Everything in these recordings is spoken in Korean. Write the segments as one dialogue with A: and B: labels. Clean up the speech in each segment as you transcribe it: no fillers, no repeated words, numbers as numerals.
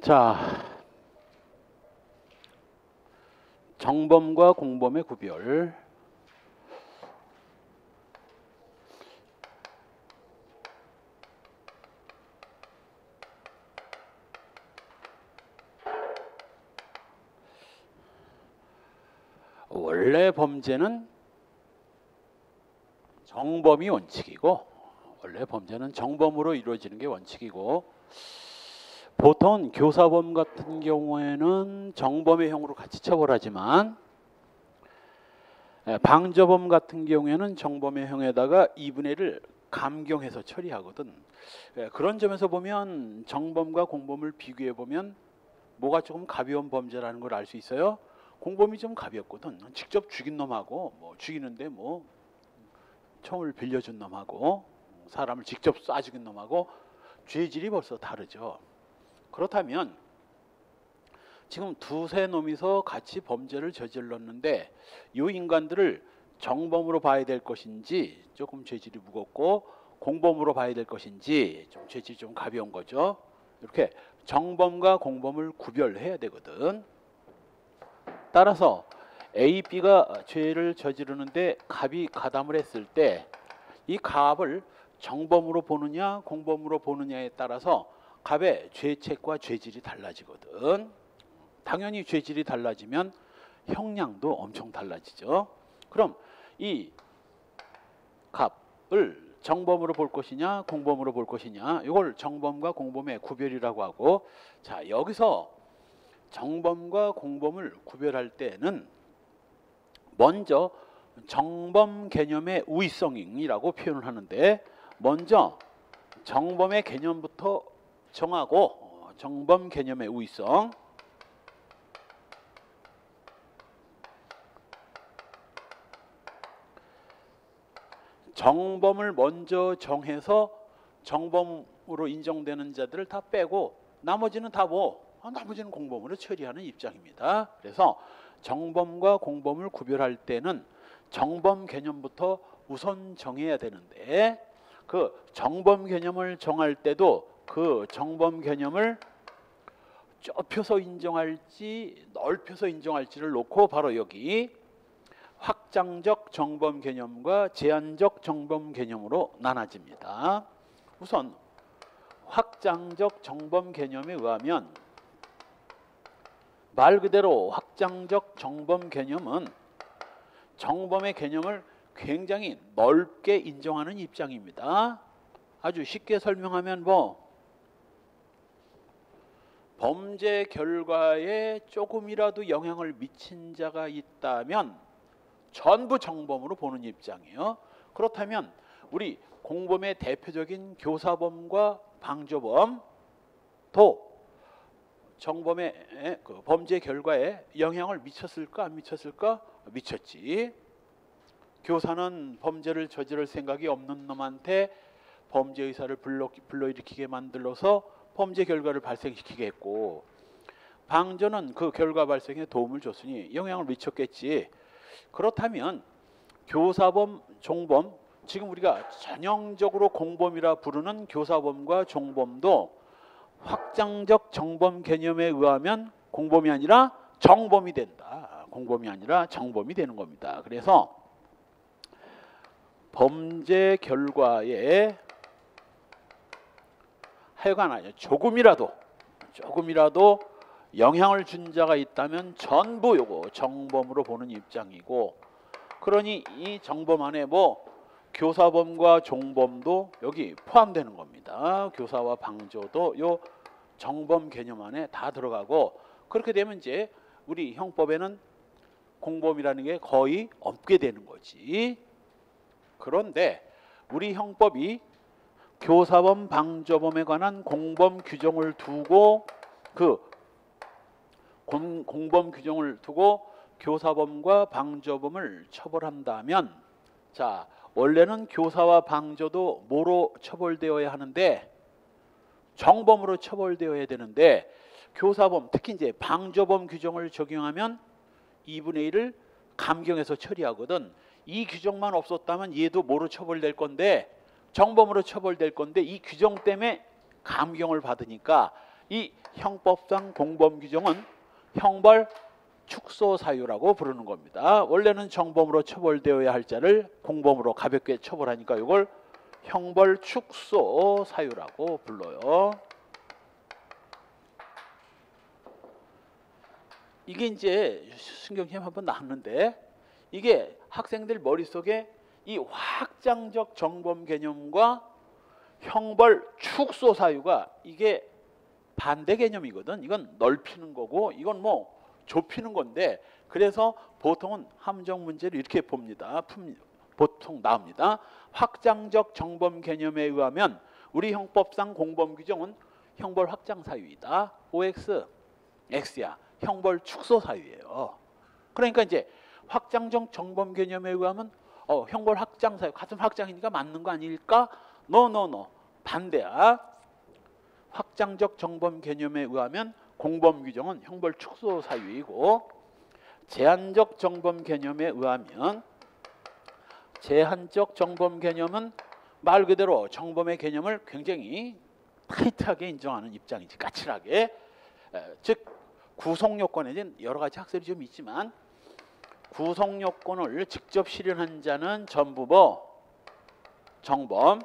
A: 자, 정범과 공범의 구별. 원래 범죄는 정범이 원칙이고, 원래 범죄는 정범으로 이루어지는 게 원칙이고, 보통 교사범 같은 경우에는 정범의 형으로 같이 처벌하지만 방조범 같은 경우에는 정범의 형에다가 2분의 1을 감경해서 처리하거든. 그런 점에서 보면 정범과 공범을 비교해 보면 뭐가 조금 가벼운 범죄라는 걸 알 수 있어요. 공범이 좀 가볍거든. 직접 죽인 놈하고 죽이는데 총을 빌려준 놈하고 사람을 직접 쏴 죽인 놈하고 죄질이 벌써 다르죠. 그렇다면 지금 두세 놈이서 같이 범죄를 저질렀는데 이 인간들을 정범으로 봐야 될 것인지 조금 죄질이 무겁고 공범으로 봐야 될 것인지 좀 죄질이 좀 가벼운 거죠. 이렇게 정범과 공범을 구별해야 되거든. 따라서 A, B가 죄를 저지르는데 갑이 가담을 했을 때 이 갑을 정범으로 보느냐 공범으로 보느냐에 따라서 갑의 죄책과 죄질이 달라지거든. 당연히 죄질이 달라지면 형량도 엄청 달라지죠. 그럼 이 갑을 정범으로 볼 것이냐 공범으로 볼 것이냐, 이걸 정범과 공범의 구별이라고 하고, 자, 여기서 정범과 공범을 구별할 때는 먼저 정범 개념의 우위성이라고 표현을 하는데, 먼저 정범의 개념부터 정하고, 정범 개념의 우위성. 정범을 먼저 정해서 정범으로 인정되는 자들을 다 빼고 나머지는 다 나머지는 공범으로 처리하는 입장입니다. 그래서 정범과 공범을 구별할 때는 정범 개념부터 우선 정해야 되는데, 그 정범 개념을 정할 때도 그 정범 개념을 좁혀서 인정할지 넓혀서 인정할지를 놓고 바로 여기 확장적 정범 개념과 제한적 정범 개념으로 나눠집니다. 우선 확장적 정범 개념에 의하면, 말 그대로 확장적 정범 개념은 정범의 개념을 굉장히 넓게 인정하는 입장입니다. 아주 쉽게 설명하면 범죄 결과에 조금이라도 영향을 미친 자가 있다면 전부 정범으로 보는 입장이에요. 그렇다면 우리 공범의 대표적인 교사범과 방조범도 정범의 그 범죄 결과에 영향을 미쳤을까 안 미쳤을까? 미쳤지. 교사는 범죄를 저지를 생각이 없는 놈한테 범죄 의사를 불러일으키게 만들어서 범죄 결과를 발생시키게 했고, 방조는 그 결과 발생에 도움을 줬으니 영향을 미쳤겠지. 그렇다면 교사범, 종범, 지금 우리가 전형적으로 공범이라 부르는 교사범과 종범도 확장적 정범 개념에 의하면 공범이 아니라 정범이 된다. 공범이 아니라 정범이 되는 겁니다. 그래서 범죄 결과에 하여간 조금이라도 영향을 준 자가 있다면 전부 요거 정범으로 보는 입장이고, 그러니 이 정범 안에 교사범과 종범도 여기 포함되는 겁니다. 교사와 방조도 요 정범 개념 안에 다 들어가고, 그렇게 되면 이제 우리 형법에는 공범이라는 게 거의 없게 되는 거지. 그런데 우리 형법이 교사범, 방조범에 관한 공범 규정을 두고 공범 규정을 두고 교사범과 방조범을 처벌한다면, 자, 원래는 교사와 방조도 뭐로 처벌되어야 하는데 정범으로 처벌되어야 되는데, 교사범 특히 이제 방조범 규정을 적용하면 2분의 1을 감경해서 처리하거든. 이 규정만 없었다면 얘도 뭐로 처벌될 건데 정범으로 처벌될 건데, 이 규정 때문에 감경을 받으니까 이 형법상 공범 규정은 형벌 축소 사유라고 부르는 겁니다. 원래는 정범으로 처벌되어야 할 자를 공범으로 가볍게 처벌하니까 이걸 형벌 축소 사유라고 불러요. 이게 이제 신경심 한번 나왔는데 이게 학생들 머릿속에 이 확장적 정범 개념과 형벌 축소 사유가 이게 반대 개념이거든. 이건 넓히는 거고 이건 뭐 좁히는 건데 그래서 보통은 함정 문제를 이렇게 봅니다. 보통 나옵니다. 확장적 정범 개념에 의하면 우리 형법상 공범 규정은 형벌 확장 사유이다. OX, X야. 형벌 축소 사유예요. 그러니까 이제 확장적 정범 개념에 의하면 형벌 확장 사유 같은 확장이니까 맞는 거 아닐까? 노 반대야. 확장적 정범 개념에 의하면 공범 규정은 형벌 축소 사유이고 제한적 정범 개념에 의하면 제한적 정범 개념은 말 그대로 정범의 개념을 굉장히 타이트하게 인정하는 입장이지. 까칠하게. 즉 구속요건에는 여러 가지 학설이 좀 있지만 구속요건을 직접 실현한 자는 전부 뭐 정범,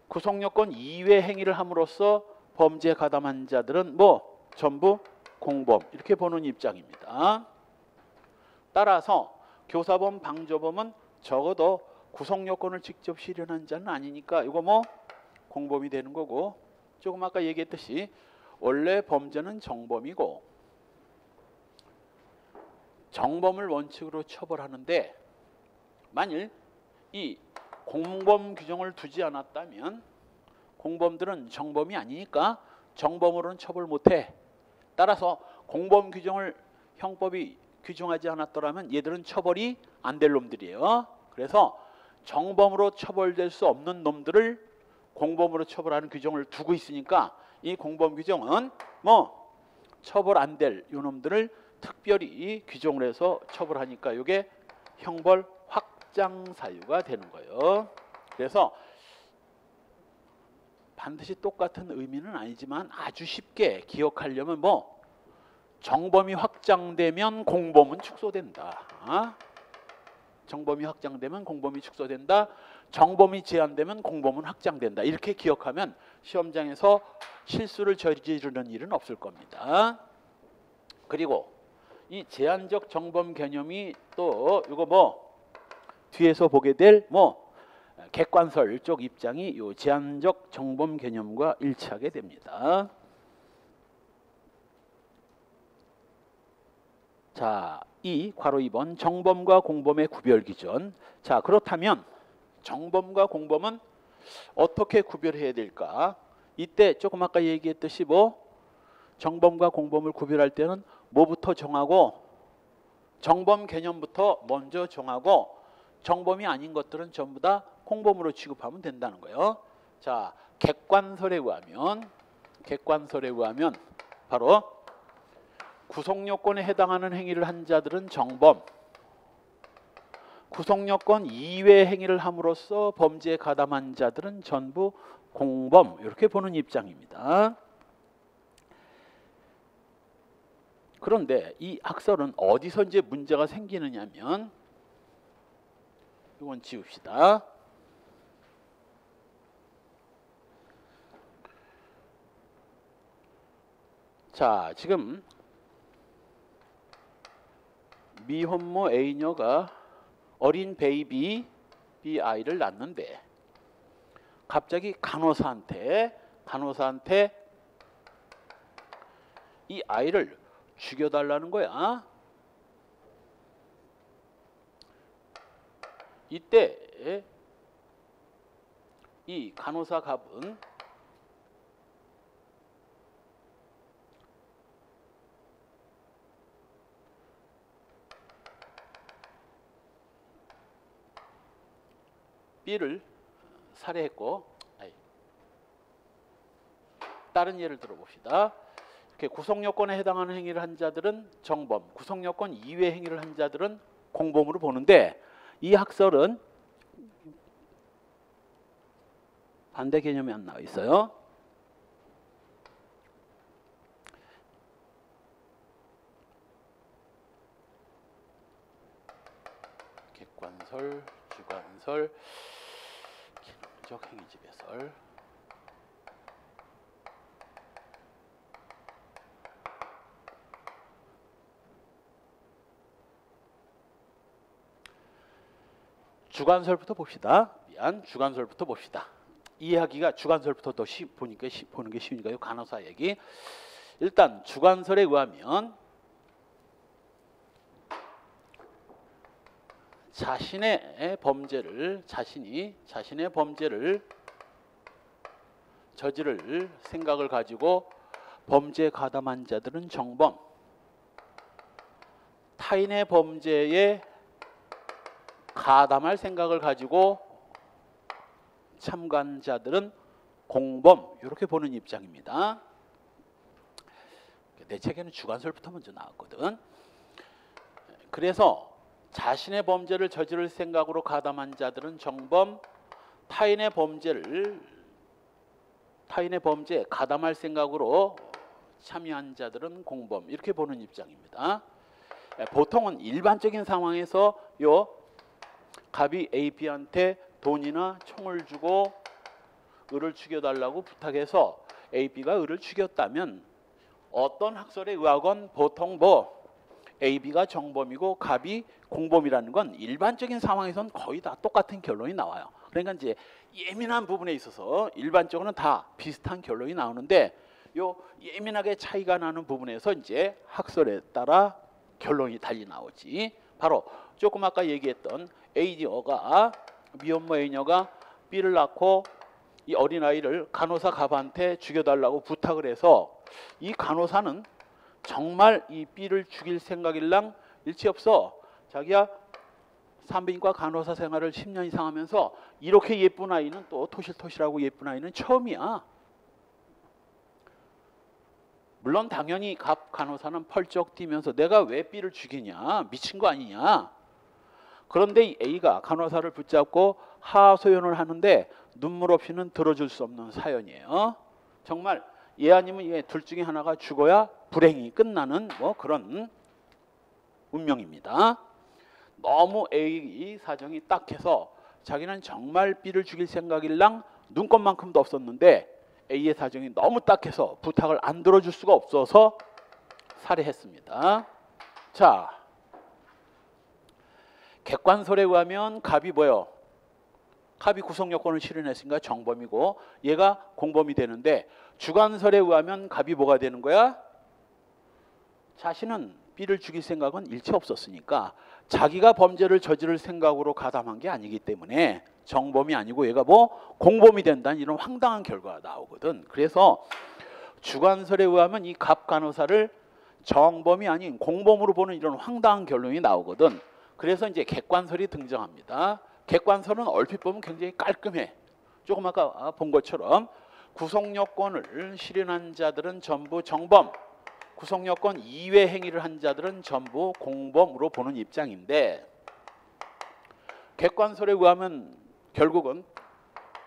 A: 구속요건 이외 행위를 함으로써 범죄에 가담한 자들은 뭐 전부 공범 이렇게 보는 입장입니다. 따라서 교사범, 방조범은 적어도 구속요건을 직접 실현한 자는 아니니까 이거 뭐 공범이 되는 거고 조금 아까 얘기했듯이 원래 범죄는 정범이고 정범을 원칙으로 처벌하는데 만일 이 공범 규정을 두지 않았다면 공범들은 정범이 아니니까 정범으로는 처벌 못해. 따라서 공범 규정을 형법이 규정하지 않았더라면 얘들은 처벌이 안 될 놈들이에요. 그래서 정범으로 처벌될 수 없는 놈들을 공범으로 처벌하는 규정을 두고 있으니까 이 공범 규정은 뭐 처벌 안 될 요놈들을 특별히 규정을 해서 처벌하니까 이게 형벌 확장 사유가 되는 거예요. 그래서 반드시 똑같은 의미는 아니지만 아주 쉽게 기억하려면 뭐 정범이 확장되면 공범은 축소된다. 정범이 확장되면 공범이 축소된다. 정범이 제한되면 공범은 확장된다. 이렇게 기억하면 시험장에서 실수를 저지르는 일은 없을 겁니다. 그리고 이 제한적 정범 개념이 또 이거 뭐 뒤에서 보게 될 뭐 객관설 쪽 입장이 요 제한적 정범 개념과 일치하게 됩니다. 자, 이 괄호 2번 정범과 공범의 구별 기준. 자, 그렇다면 정범과 공범은 어떻게 구별해야 될까? 이때 조금 아까 얘기했듯이 뭐 정범과 공범을 구별할 때는 뭐부터 정하고 정범 개념부터 먼저 정하고 정범이 아닌 것들은 전부 다 공범으로 취급하면 된다는 거예요. 자, 객관설에 의하면 바로 구속요건에 해당하는 행위를 한 자들은 정범, 구속요건 이외의 행위를 함으로써 범죄에 가담한 자들은 전부 공범 이렇게 보는 입장입니다. 그런데 이 학설은 어디서 이제 문제가 생기느냐면 이건 지웁시다. 자, 지금 미혼모 A녀가 어린 베이비 B아이를 낳는데 갑자기 간호사한테 이 아이를 죽여달라는 거야. 이때 이 간호사 갑은 B를 살해했고, 다른 예를 들어봅시다. 이렇게 구속요건에 해당하는 행위를 한 자들은 정범, 구속요건 이외의 행위를 한 자들은 공범으로 보는데 이 학설은 반대 개념이 안 나와 있어요. 객관설, 주관설, 기능적 행위지배설. 주관설부터 봅시다. 주관설부터 봅시다. 이해하기가 주관설부터 더 보는 게 쉬우니까요. 간호사 얘기. 일단 주관설에 의하면 자신의 범죄를 저지를 생각을 가지고 범죄에 가담한 자들은 정범, 타인의 범죄에 가담할 생각을 가지고 참관자들은 공범, 이렇게 보는 입장입니다. 내 책에는 주관설부터 먼저 나왔거든. 그래서 자신의 범죄를 저지를 생각으로 가담한 자들은 정범, 타인의 범죄에 가담할 생각으로 참여한 자들은 공범, 이렇게 보는 입장입니다. 보통은 일반적인 상황에서 요 갑이 A, B한테 돈이나 총을 주고 을을 죽여달라고 부탁해서 A, B가 을을 죽였다면 어떤 학설에 의하건 보통 A, B가 정범이고 갑이 공범이라는 건 일반적인 상황에선 거의 다 똑같은 결론이 나와요. 그러니까 이제 예민한 부분에 있어서 일반적으로는 다 비슷한 결론이 나오는데 요 예민하게 차이가 나는 부분에서 이제 학설에 따라 결론이 달리 나오지. 바로 조금 아까 얘기했던 미혼모 A녀가 B를 낳고 이 어린아이를 간호사 갑한테 죽여달라고 부탁을 해서 이 간호사는 정말 이 B를 죽일 생각일랑 일치 없어. 자기야 산부인과 간호사 생활을 10년 이상 하면서 이렇게 예쁜 아이는, 또 토실토실하고 예쁜 아이는 처음이야. 물론 당연히 갑 간호사는 펄쩍 뛰면서 내가 왜 B를 죽이냐, 미친 거 아니냐. 그런데 이 A가 간호사를 붙잡고 하소연을 하는데 눈물 없이는 들어줄 수 없는 사연이에요. 정말 얘 아니면 얘 둘 중에 하나가 죽어야 불행이 끝나는 그런 운명입니다. 너무 A 사정이 딱해서 자기는 정말 B를 죽일 생각일랑 눈꼽만큼도 없었는데 A의 사정이 너무 딱해서 부탁을 안 들어줄 수가 없어서 살해했습니다. 자, 객관설에 의하면 갑이 갑이 구성요건을 실현했으니까 정범이고 얘가 공범이 되는데, 주관설에 의하면 갑이 뭐가 되는 거야? 자신은 B를 죽일 생각은 일체 없었으니까 자기가 범죄를 저지를 생각으로 가담한 게 아니기 때문에 정범이 아니고 얘가 공범이 된다는 이런 황당한 결과가 나오거든. 그래서 주관설에 의하면 이 갑 간호사를 정범이 아닌 공범으로 보는 이런 황당한 결론이 나오거든. 그래서 이제 객관설이 등장합니다. 객관설은 얼핏 보면 굉장히 깔끔해. 조금 아까 본 것처럼 구성요건을 실현한 자들은 전부 정범, 구성요건 이외 행위를 한 자들은 전부 공범으로 보는 입장인데, 객관설에 의하면 결국은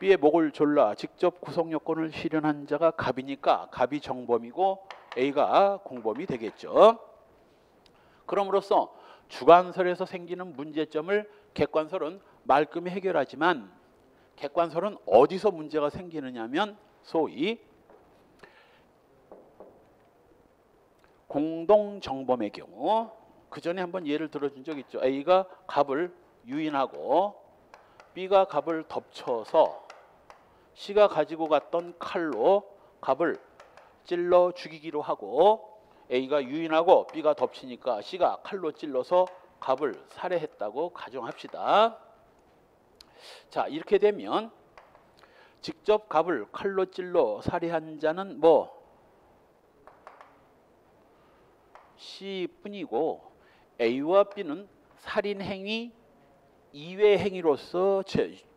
A: B의 목을 졸라 직접 구성요건을 실현한 자가 갑이니까 갑이 정범이고 A가 공범이 되겠죠. 그럼으로써 주관설에서 생기는 문제점을 객관설은 말끔히 해결하지만, 객관설은 어디서 문제가 생기느냐면 소위 공동정범의 경우, 그 전에 한번 예를 들어준 적 있죠. A가 갑을 유인하고 B가 갑을 덮쳐서 C가 가지고 갔던 칼로 갑을 찔러 죽이기로 하고, A가 유인하고 B가 덮치니까 C가 칼로 찔러서 갑을 살해했다고 가정합시다. 자, 이렇게 되면 직접 갑을 칼로 찔러 살해한 자는 C뿐이고 A와 B는 살인행위 이외 행위로서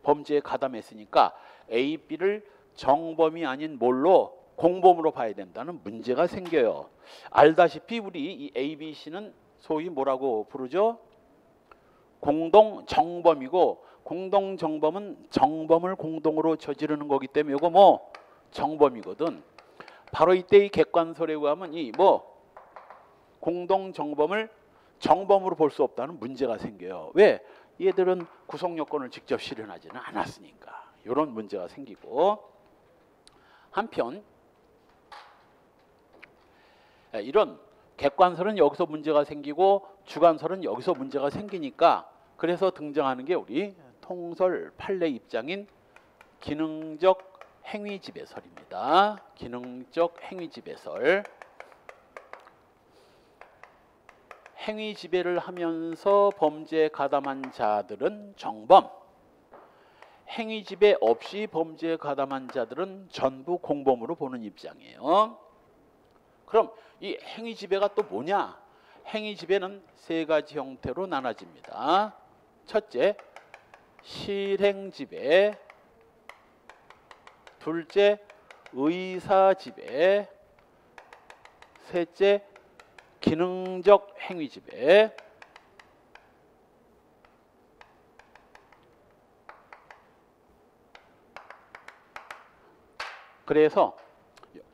A: 범죄에 가담했으니까 A, B를 정범이 아닌 공범으로 봐야 된다는 문제가 생겨요. 알다시피 우리 이 A, B, C는 소위 뭐라고 부르죠? 공동 정범이고 공동 정범은 정범을 공동으로 저지르는 거기 때문에 이거 뭐 정범이거든. 바로 이때 이 객관설에 의하면 이 뭐 공동 정범을 정범으로 볼 수 없다는 문제가 생겨요. 왜? 얘들은 구속 요건을 직접 실현하지는 않았으니까. 이런 문제가 생기고, 한편 이런 객관설은 여기서 문제가 생기고 주관설은 여기서 문제가 생기니까 그래서 등장하는 게 우리 통설 판례 입장인 기능적 행위지배설입니다. 기능적 행위지배설. 행위지배를 하면서 범죄에 가담한 자들은 정범, 행위지배 없이 범죄에 가담한 자들은 전부 공범으로 보는 입장이에요. 그럼 이 행위지배가 또 뭐냐? 행위지배는 세 가지 형태로 나눠집니다. 첫째, 실행지배. 둘째, 의사지배. 셋째, 기능적 행위지배. 그래서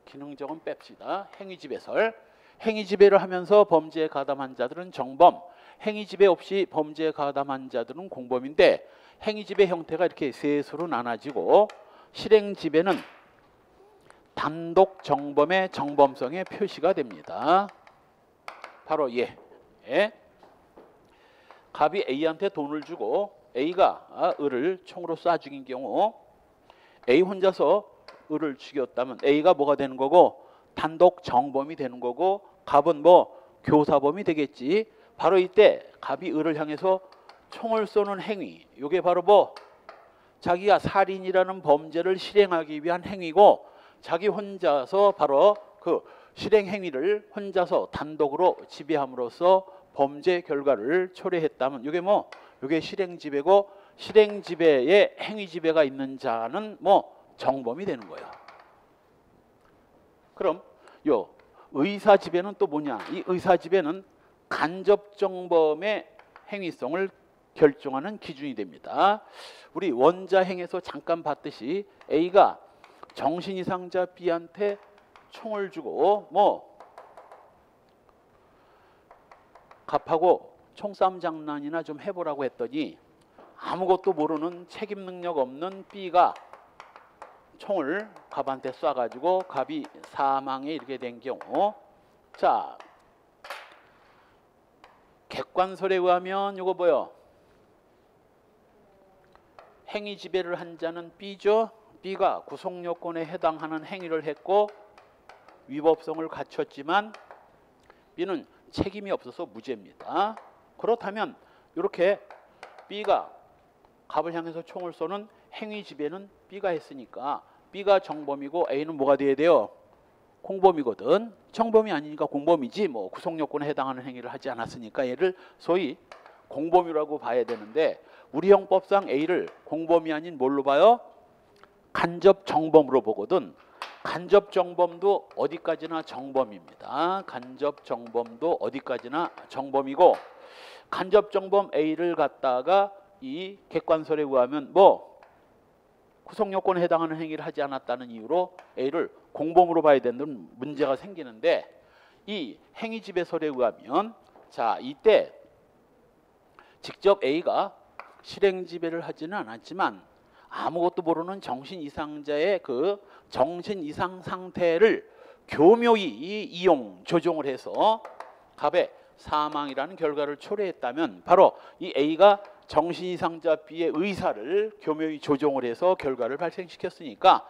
A: 기능적은 뺍시다. 행위지배설. 행위지배를 하면서 범죄에 가담한 자들은 정범, 행위지배 없이 범죄에 가담한 자들은 공범인데, 행위지배 형태가 이렇게 셋으로 나눠지고 실행지배는 단독 정범의 정범성의 표시가 됩니다. 바로 얘. 갑이 A한테 돈을 주고 A가 을을 총으로 쏴 죽인 경우 A 혼자서 을을 죽였다면 A가 뭐가 되는 거고? 단독 정범이 되는 거고, 갑은 뭐 교사범이 되겠지. 바로 이때 갑이 을을 향해서 총을 쏘는 행위, 이게 바로 뭐 자기가 살인이라는 범죄를 실행하기 위한 행위고, 자기 혼자서 바로 그 실행 행위를 혼자서 단독으로 지배함으로써 범죄 결과를 초래했다면 이게 뭐 이게 실행 지배고, 실행 지배에 행위 지배가 있는 자는 뭐 정범이 되는 거예요. 그럼 요 의사 지배는 또 뭐냐? 이 의사 지배는 간접 정범의 행위성을 결정하는 기준이 됩니다. 우리 원자행에서 잠깐 봤듯이 A가 정신 이상자 B한테 총을 주고 뭐 갑하고 총싸움 장난이나 좀 해보라고 했더니 아무것도 모르는 책임 능력 없는 B가 총을 갑한테 쏴가지고 갑이 사망에 이르게 된 경우, 자 객관설에 의하면 이거 뭐요? 행위 지배를 한 자는 B죠. B가 구속 요건에 해당하는 행위를 했고 위법성을 갖췄지만 B는 책임이 없어서 무죄입니다. 그렇다면 이렇게 B가 갑을 향해서 총을 쏘는 행위 지배는 B가 했으니까 B가 정범이고 A는 뭐가 돼야 돼요? 공범이거든. 정범이 아니니까 공범이지, 뭐 구속 요건에 해당하는 행위를 하지 않았으니까 얘를 소위 공범이라고 봐야 되는데, 우리 형법상 A를 공범이 아닌 뭘로 봐요? 간접 정범으로 보거든. 간접 정범도 어디까지나 정범입니다. 간접 정범도 어디까지나 정범이고, 간접 정범 A를 갖다가 이 객관설에 의하면 뭐 구속 요건에 해당하는 행위를 하지 않았다는 이유로 A를 공범으로 봐야 되는 문제가 생기는데, 이 행위 지배설에 의하면 자 이때 직접 A가 실행 지배를 하지는 않았지만 아무것도 모르는 정신 이상자의 그 정신 이상 상태를 교묘히 이용 조종을 해서 갑의 사망이라는 결과를 초래했다면, 바로 이 A가 정신 이상자 B의 의사를 교묘히 조종을 해서 결과를 발생시켰으니까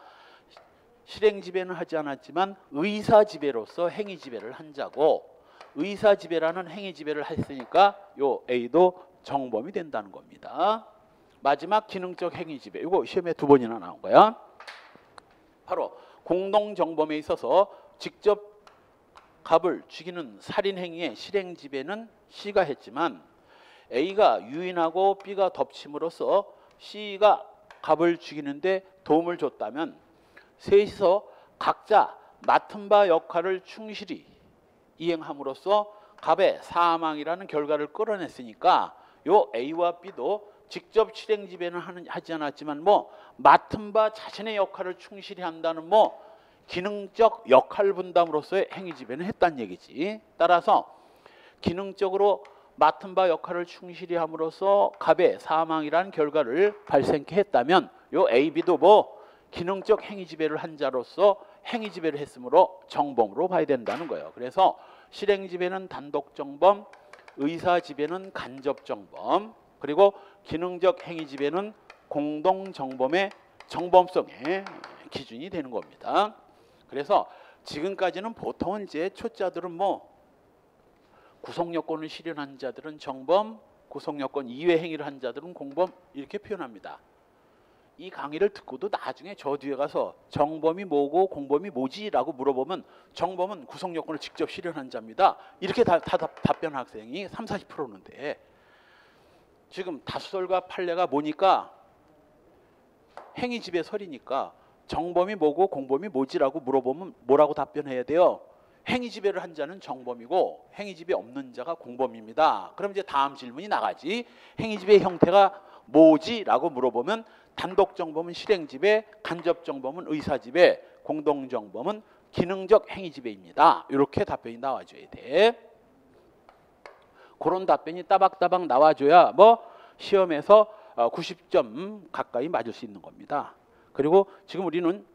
A: 실행 지배는 하지 않았지만 의사 지배로서 행위 지배를 한 자고, 의사 지배라는 행위 지배를 했으니까 요 A도 정범이 된다는 겁니다. 마지막 기능적 행위 지배, 이거 시험에 2번이나 나온 거야. 바로 공동 정범에 있어서 직접 갑을 죽이는 살인 행위의 실행 지배는 C가 했지만 A가 유인하고 B가 덮침으로써 C가 갑을 죽이는데 도움을 줬다면, 셋이서 각자 맡은 바 역할을 충실히 이행함으로써 갑의 사망이라는 결과를 끌어냈으니까 요 A와 B도 직접 실행 지배는 하지 않았지만 뭐 맡은 바 자신의 역할을 충실히 한다는 뭐 기능적 역할 분담으로서의 행위 지배는 했다는 얘기지. 따라서 기능적으로 맡은 바 역할을 충실히 함으로써 갑의 사망이라는 결과를 발생케 했다면 요 A, B도 뭐 기능적 행위 지배를 한 자로서 행위 지배를 했으므로 정범으로 봐야 된다는 거예요. 그래서 실행 지배는 단독 정범, 의사 지배는 간접 정범, 그리고 기능적 행위 지배는 공동 정범의 정범성의 기준이 되는 겁니다. 그래서 지금까지는 보통은 이제 초짜들은 뭐 구성요건을 실현한 자들은 정범, 구성요건 이외 행위를 한 자들은 공범 이렇게 표현합니다. 이 강의를 듣고도 나중에 저 뒤에 가서 정범이 뭐고 공범이 뭐지라고 물어보면 정범은 구성요건을 직접 실현한 자입니다. 이렇게 답변한 학생이 30-40%인데 지금 다수설과 판례가 뭐니까 행위지배설이니까 정범이 뭐고 공범이 뭐지라고 물어보면 뭐라고 답변해야 돼요? 행위지배를 한 자는 정범이고 행위지배 없는 자가 공범입니다. 그럼 이제 다음 질문이 나가지. 행위지배의 형태가 뭐지라고 물어보면 단독 정범은 실행지배, 간접 정범은 의사지배, 공동 정범은 기능적 행위지배입니다. 이렇게 답변이 나와줘야 돼. 그런 답변이 따박따박 나와줘야 뭐 시험에서 90점 가까이 맞을 수 있는 겁니다. 그리고 지금 우리는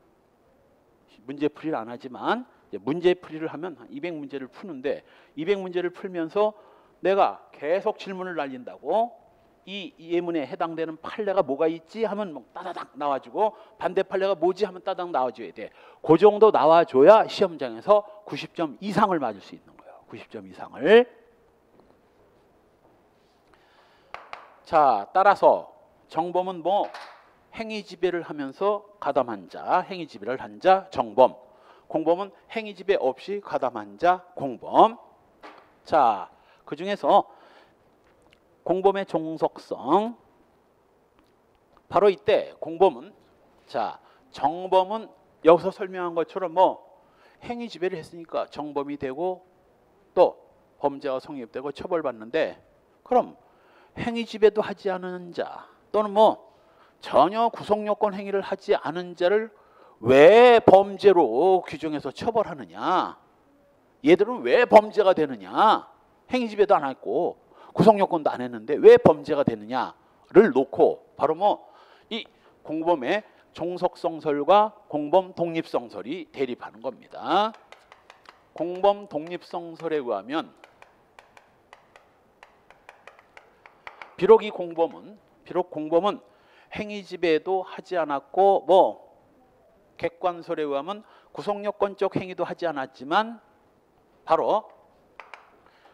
A: 문제풀이를 안 하지만 문제풀이를 하면 200문제를 푸는데 200문제를 풀면서 내가 계속 질문을 날린다고 이 예문에 해당되는 판례가 뭐가 있지 하면 뭐 따다닥 나와주고 반대 판례가 뭐지 하면 따다닥 나와줘야 돼. 그 정도 나와줘야 시험장에서 90점 이상을 맞을 수 있는 거예요. 90점 이상을. 자, 따라서 정범은 뭐 행위지배를 하면서 가담한 자, 행위지배를 한 자 정범. 공범은 행위지배 없이 가담한 자 공범. 자, 그 중에서 공범의 종속성. 바로 이때 공범은 자, 정범은 여기서 설명한 것처럼 뭐 행위지배를 했으니까 정범이 되고 또 범죄가 성립되고 처벌받는데 그럼 행위지배도 하지 않은 자 또는 뭐 전혀 구성요건 행위를 하지 않은 자를 왜 범죄로 규정해서 처벌하느냐? 얘들은 왜 범죄가 되느냐? 행위지배도 안 했고 구성요건도 안 했는데 왜 범죄가 되느냐를 놓고 바로 뭐 이 공범의 종속성설과 공범 독립성설이 대립하는 겁니다. 공범 독립성설에 의하면 비록 공범은 행위지배도 하지 않았고 뭐 객관설에 의하면 구성요건적 행위도 하지 않았지만 바로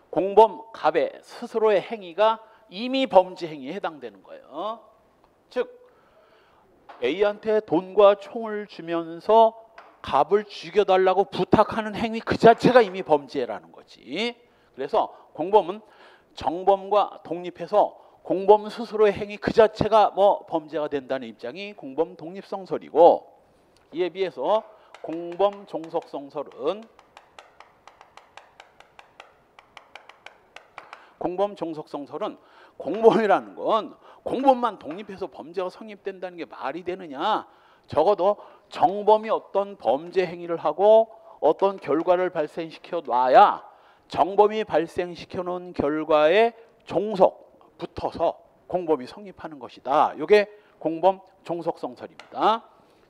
A: 공범 갑의 스스로의 행위가 이미 범죄 행위에 해당되는 거예요. 즉 A한테 돈과 총을 주면서 갑을 죽여달라고 부탁하는 행위 그 자체가 이미 범죄라는 거지. 그래서 공범은 정범과 독립해서 공범 스스로의 행위 그 자체가 뭐 범죄가 된다는 입장이 공범 독립성설이고 이에 비해서 공범 종속성설은 공범이라는 건 공범만 독립해서 범죄가 성립된다는 게 말이 되느냐. 적어도 정범이 어떤 범죄 행위를 하고 어떤 결과를 발생시켜 놔야 정범이 발생시켜 놓은 결과에 종속 붙어서 공범이 성립하는 것이다. 이게 공범 종속성설입니다.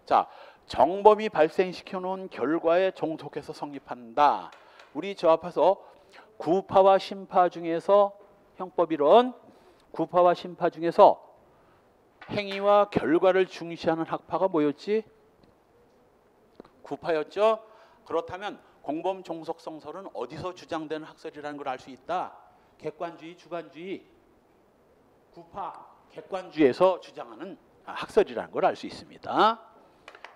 A: 자, 정범이 발생시켜 놓은 결과에 종속해서 성립한다. 우리 저 앞에서 구파와 심파 중에서 형법이론 구파와 심파 중에서 행위와 결과를 중시하는 학파가 뭐였지? 구파였죠. 그렇다면 공범 종속성설은 어디서 주장되는 학설이라는 걸 알 수 있다. 객관주의, 주관주의. 구파, 객관주의에서 주장하는 학설이라는 걸 알 수 있습니다.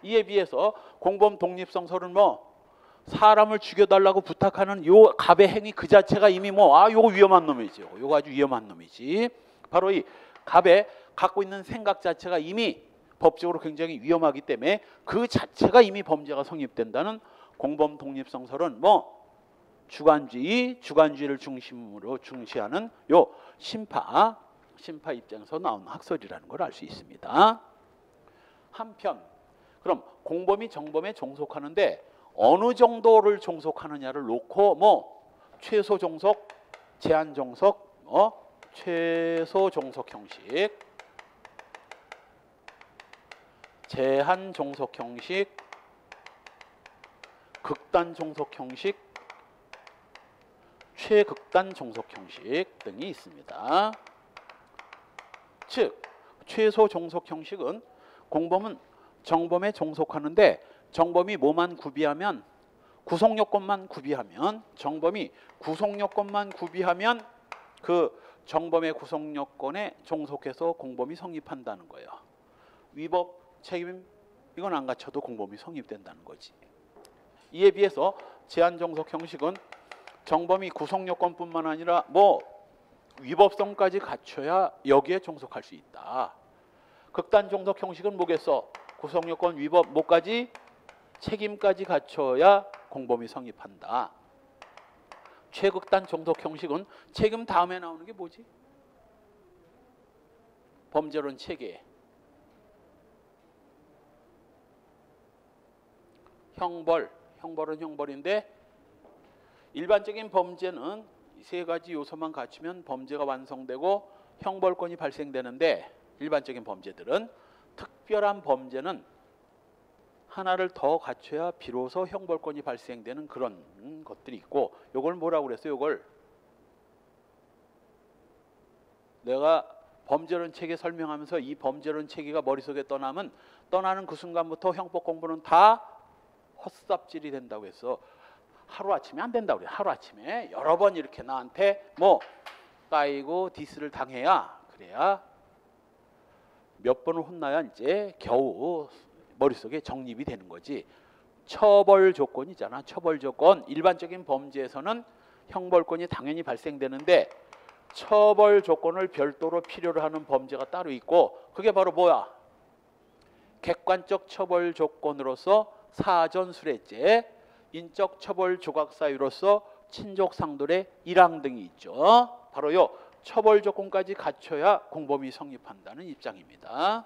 A: 이에 비해서 공범 독립성설은 뭐 사람을 죽여달라고 부탁하는 요 갑의 행위 그 자체가 이미 뭐 요거 위험한 놈이지. 요거 아주 위험한 놈이지. 바로 이 갑의 갖고 있는 생각 자체가 이미 법적으로 굉장히 위험하기 때문에 그 자체가 이미 범죄가 성립된다는 공범 독립성설은 뭐 주관주의를 중심으로 중시하는 요 심파 심파 입장에서 나온 학설이라는 걸 알 수 있습니다. 한편 그럼 공범이 정범에 종속하는데 어느 정도를 종속하느냐를 놓고 뭐 최소 종속, 제한 종속, 최소 종속 형식, 제한 종속 형식, 극단 종속 형식, 최극단 종속 형식 등이 있습니다. 즉 최소 종속 형식은 공범은 정범에 종속하는데 정범이 뭐만 구비하면 구성 요건만 구비하면 정범이 구성 요건만 구비하면 그 정범의 구성 요건에 종속해서 공범이 성립한다는 거예요. 위법, 책임 이건 안 갖춰도 공범이 성립된다는 거지. 이에 비해서 제한 종속 형식은 정범이 구성 요건뿐만 아니라 뭐 위법성까지 갖춰야 여기에 종속할 수 있다. 극단 종속 형식은 뭐겠어? 구성 요건, 위법, 뭐까지? 책임까지 갖춰야 공범이 성립한다. 최극단 종속 형식은 책임 다음에 나오는 게 뭐지? 범죄론 체계. 형벌. 형벌은 형벌인데 일반적인 범죄는 세 가지 요소만 갖추면 범죄가 완성되고 형벌권이 발생되는데 일반적인 범죄들은 특별한 범죄는 하나를 더 갖춰야 비로소 형벌권이 발생되는 그런 것들이 있고 이걸 뭐라고 그랬어요? 이걸 내가 범죄론 체계 설명하면서 이 범죄론 체계가 머릿속에 떠나는 그 순간부터 형법 공부는 다 헛삽질이 된다고 해서 하루아침에 안 된다고 그래요. 하루아침에 여러 번 이렇게 나한테 뭐 까이고 디스를 당해야 그래야 몇 번을 혼나야 이제 겨우 머릿속에 정립이 되는 거지. 처벌 조건이잖아. 처벌 조건. 일반적인 범죄에서는 형벌권이 당연히 발생되는데 처벌 조건을 별도로 필요로 하는 범죄가 따로 있고 그게 바로 뭐야? 객관적 처벌 조건으로서 사전수뢰죄, 인적 처벌 조각 사유로서 친족 상돌의 일항 등이 있죠. 바로요. 처벌 조건까지 갖춰야 공범이 성립한다는 입장입니다.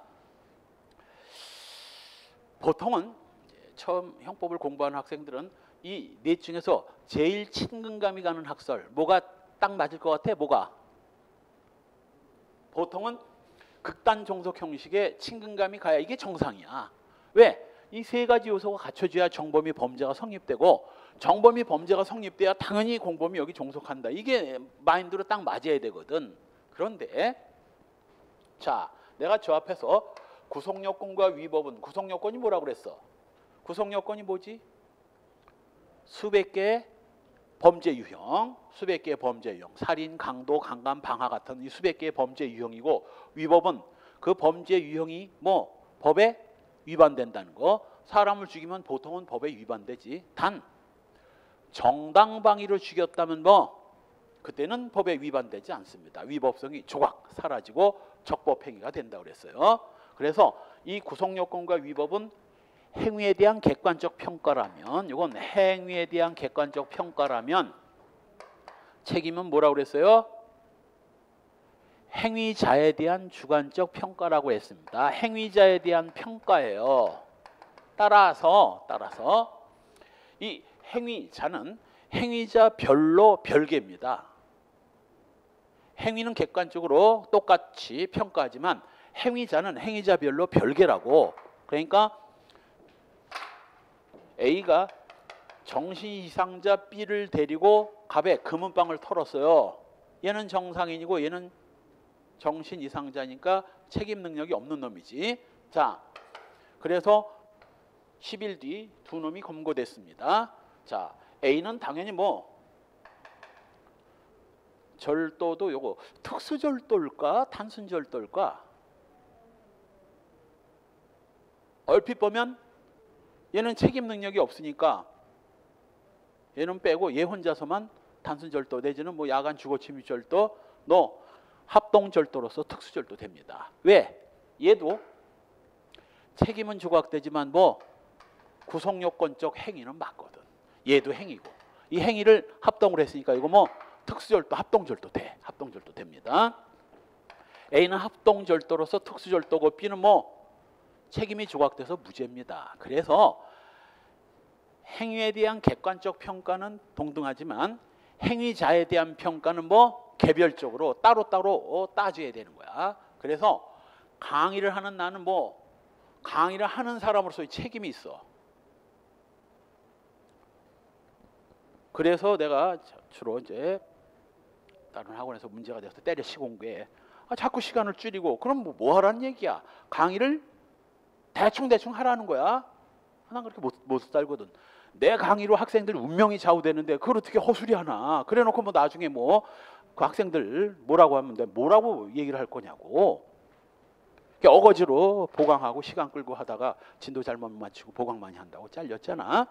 A: 보통은 처음 형법을 공부하는 학생들은 이 넷 중에서 제일 친근감이 가는 학설 뭐가 딱 맞을 것 같아? 뭐가? 보통은 극단 종속 형식의 친근감이 가야 이게 정상이야. 왜? 이 세 가지 요소가 갖춰져야 정범이 범죄가 성립되고 정범이 범죄가 성립돼야 당연히 공범이 여기 종속한다. 이게 마인드로 딱 맞아야 되거든. 그런데 자, 내가 저 앞에서 구성요건과 위법은 구성요건이 뭐라고 그랬어? 구성요건이 뭐지? 수백 개의 범죄 유형, 수백 개의 범죄 유형, 살인, 강도, 강간, 방화 같은 이 수백 개의 범죄 유형이고 위법은 그 범죄 유형이 뭐 법에 위반된다는 거. 사람을 죽이면 보통은 법에 위반되지. 단 정당방위로 죽였다면 뭐 그때는 법에 위반되지 않습니다. 위법성이 조각 사라지고 적법행위가 된다고 그랬어요. 그래서 이 구성요건과 위법은 행위에 대한 객관적 평가라면 이건 행위에 대한 객관적 평가라면 책임은 뭐라고 그랬어요? 행위자에 대한 주관적 평가라고 했습니다. 행위자에 대한 평가예요. 따라서 이 행위자는 행위자별로 별개입니다. 행위는 객관적으로 똑같이 평가하지만 행위자는 행위자별로 별개라고. 그러니까 A가 정신이상자 B를 데리고 갑에 금은방을 털었어요. 얘는 정상인이고 얘는 정신이상자니까 책임 능력이 없는 놈이지. 자, 그래서 10일 뒤 두 놈이 검거됐습니다. 자, A는 당연히 뭐 절도도 요거 특수절도일까 단순절도일까? 얼핏 보면 얘는 책임 능력이 없으니까 얘는 빼고 얘 혼자서만 단순절도 내지는 뭐 야간 주거침입절도 너 합동절도로서 특수절도 됩니다. 왜? 얘도 책임은 조각되지만 뭐 구성요건적 행위는 맞거든. 얘도 행위고 이 행위를 합동을 했으니까 이거 뭐 특수절도 합동절도 돼. 합동절도 됩니다. A는 합동절도로서 특수절도고 B는 뭐 책임이 조각돼서 무죄입니다. 그래서 행위에 대한 객관적 평가는 동등하지만 행위자에 대한 평가는 뭐 개별적으로 따로따로 따져야 되는 거야. 그래서 강의를 하는 나는 뭐 강의를 하는 사람으로서의 책임이 있어. 그래서 내가 주로 이제 다른 학원에서 문제가 돼서 때려 시공부에 자꾸 시간을 줄이고 그럼 뭐 하라는 얘기야. 강의를 대충 하라는 거야. 난 그렇게 못 살거든. 내 강의로 학생들 운명이 좌우되는데 그걸 어떻게 허술이 하나. 그래 놓고 뭐 나중에 뭐 그 학생들 뭐라고 하면 돼. 뭐라고 얘기를 할 거냐고. 어거지로 보강하고 시간 끌고 하다가 진도 잘못 맞추고 보강 많이 한다고 잘렸잖아.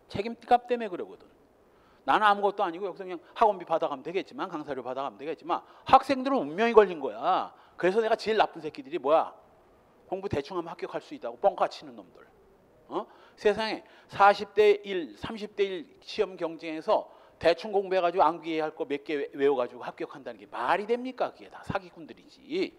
A: 책임값 때문에 그러거든. 나는 아무것도 아니고 여기서 그냥 학원비 받아가면 되겠지만 강사료 받아가면 되겠지만 학생들은 운명이 걸린 거야. 그래서 내가 제일 나쁜 새끼들이 뭐야. 공부 대충 하면 합격할 수 있다고 뻥카 치는 놈들. 세상에 40대 1, 30대 1 시험 경쟁에서 대충 공부해가지고 암기해야 할 거 몇 개 외워가지고 합격한다는 게 말이 됩니까? 그게 다 사기꾼들이지.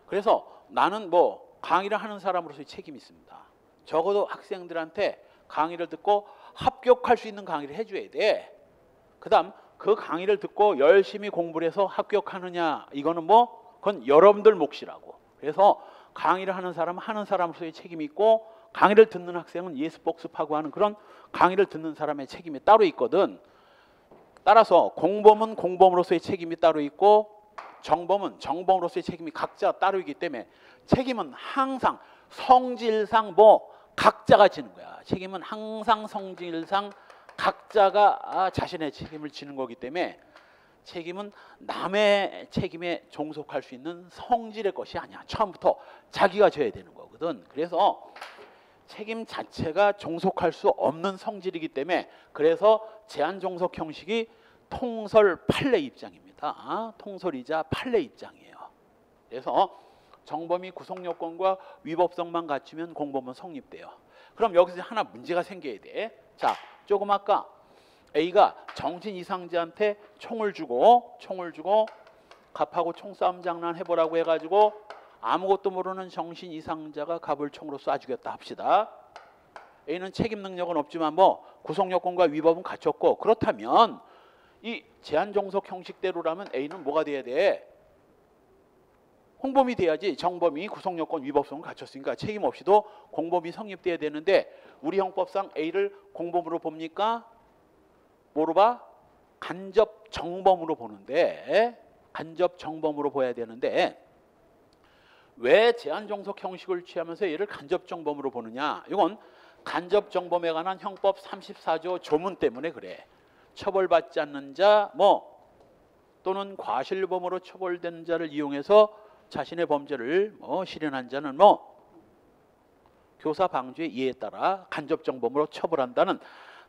A: 그래서 나는 뭐 강의를 하는 사람으로서의 책임이 있습니다. 적어도 학생들한테 강의를 듣고 합격할 수 있는 강의를 해줘야 돼. 그 다음 그 강의를 듣고 열심히 공부를 해서 합격하느냐 이거는 뭐 그건 여러분들 몫이라고. 그래서 강의를 하는 사람은 하는 사람으로서의 책임이 있고 강의를 듣는 학생은 예습 복습하고 하는 그런 강의를 듣는 사람의 책임이 따로 있거든. 따라서 공범은 공범으로서의 책임이 따로 있고 정범은 정범으로서의 책임이 각자 따로 있기 때문에 책임은 항상 성질상 뭐 각자가 지는 거야. 책임은 항상 성질상 각자가 자신의 책임을 지는 거기 때문에 책임은 남의 책임에 종속할 수 있는 성질의 것이 아니야. 처음부터 자기가 져야 되는 거거든. 그래서 책임 자체가 종속할 수 없는 성질이기 때문에 그래서 제한 종속 형식이 통설 판례 입장입니다. 통설이자 판례 입장이에요. 그래서 정범이 구성요건과 위법성만 갖추면 공범은 성립돼요. 그럼 여기서 하나 문제가 생겨야 돼. 자, 조금 아까 A가 정신 이상자한테 총을 주고 갑하고 총싸움 장난 해보라고 해가지고 아무것도 모르는 정신 이상자가 갑을 총으로 쏴 죽였다 합시다. A는 책임 능력은 없지만 뭐 구성 요건과 위법은 갖췄고 그렇다면 이 제한 종속 형식대로라면 A는 뭐가 돼야 돼? 공범이 돼야지. 정범이 구성 요건 위법성을 갖췄으니까 책임 없이도 공범이 성립돼야 되는데 우리 형법상 A를 공범으로 봅니까? 뭐로 봐? 간접 정범으로 보는데 간접 정범으로 봐야 되는데 왜 제한 종속 형식을 취하면서 얘를 간접 정범으로 보느냐? 이건 간접 정범에 관한 형법 34조 조문 때문에 그래. 처벌받지 않는 자 뭐 또는 과실범으로 처벌된 자를 이용해서 자신의 범죄를 실현한 자는 뭐 교사 방조의 이해에 따라 간접 정범으로 처벌한다는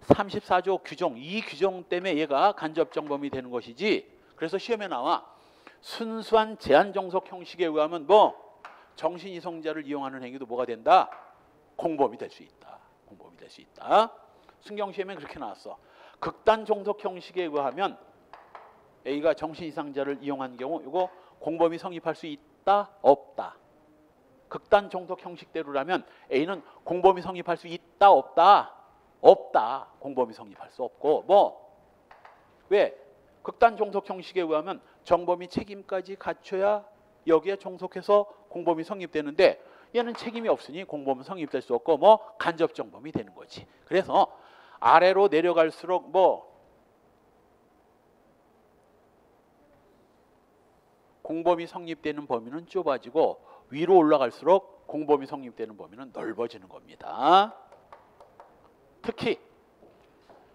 A: 34조 규정, 이 규정 때문에 얘가 간접 정범이 되는 것이지. 그래서 시험에 나와 순수한 제한 종속 형식에 의하면 뭐 정신 이성자를 이용하는 행위도 뭐가 된다? 공범이 될 수 있다. 공범이 될 수 있다. 순경 시험에 그렇게 나왔어. 극단 종속 형식에 의하면 A가 정신 이상자를 이용한 경우 이거 공범이 성립할 수 있다? 없다? 극단 종속 형식대로라면 A는 공범이 성립할 수 있다? 없다? 없다. 공범이 성립할 수 없고 뭐 왜? 극단 종속 형식에 의하면 정범이 책임까지 갖춰야 여기에 종속해서 공범이 성립되는데 얘는 책임이 없으니 공범은 성립될 수 없고 뭐 간접 정범이 되는 거지. 그래서 아래로 내려갈수록 뭐 공범이 성립되는 범위는 좁아지고 위로 올라갈수록 공범이 성립되는 범위는 넓어지는 겁니다. 특히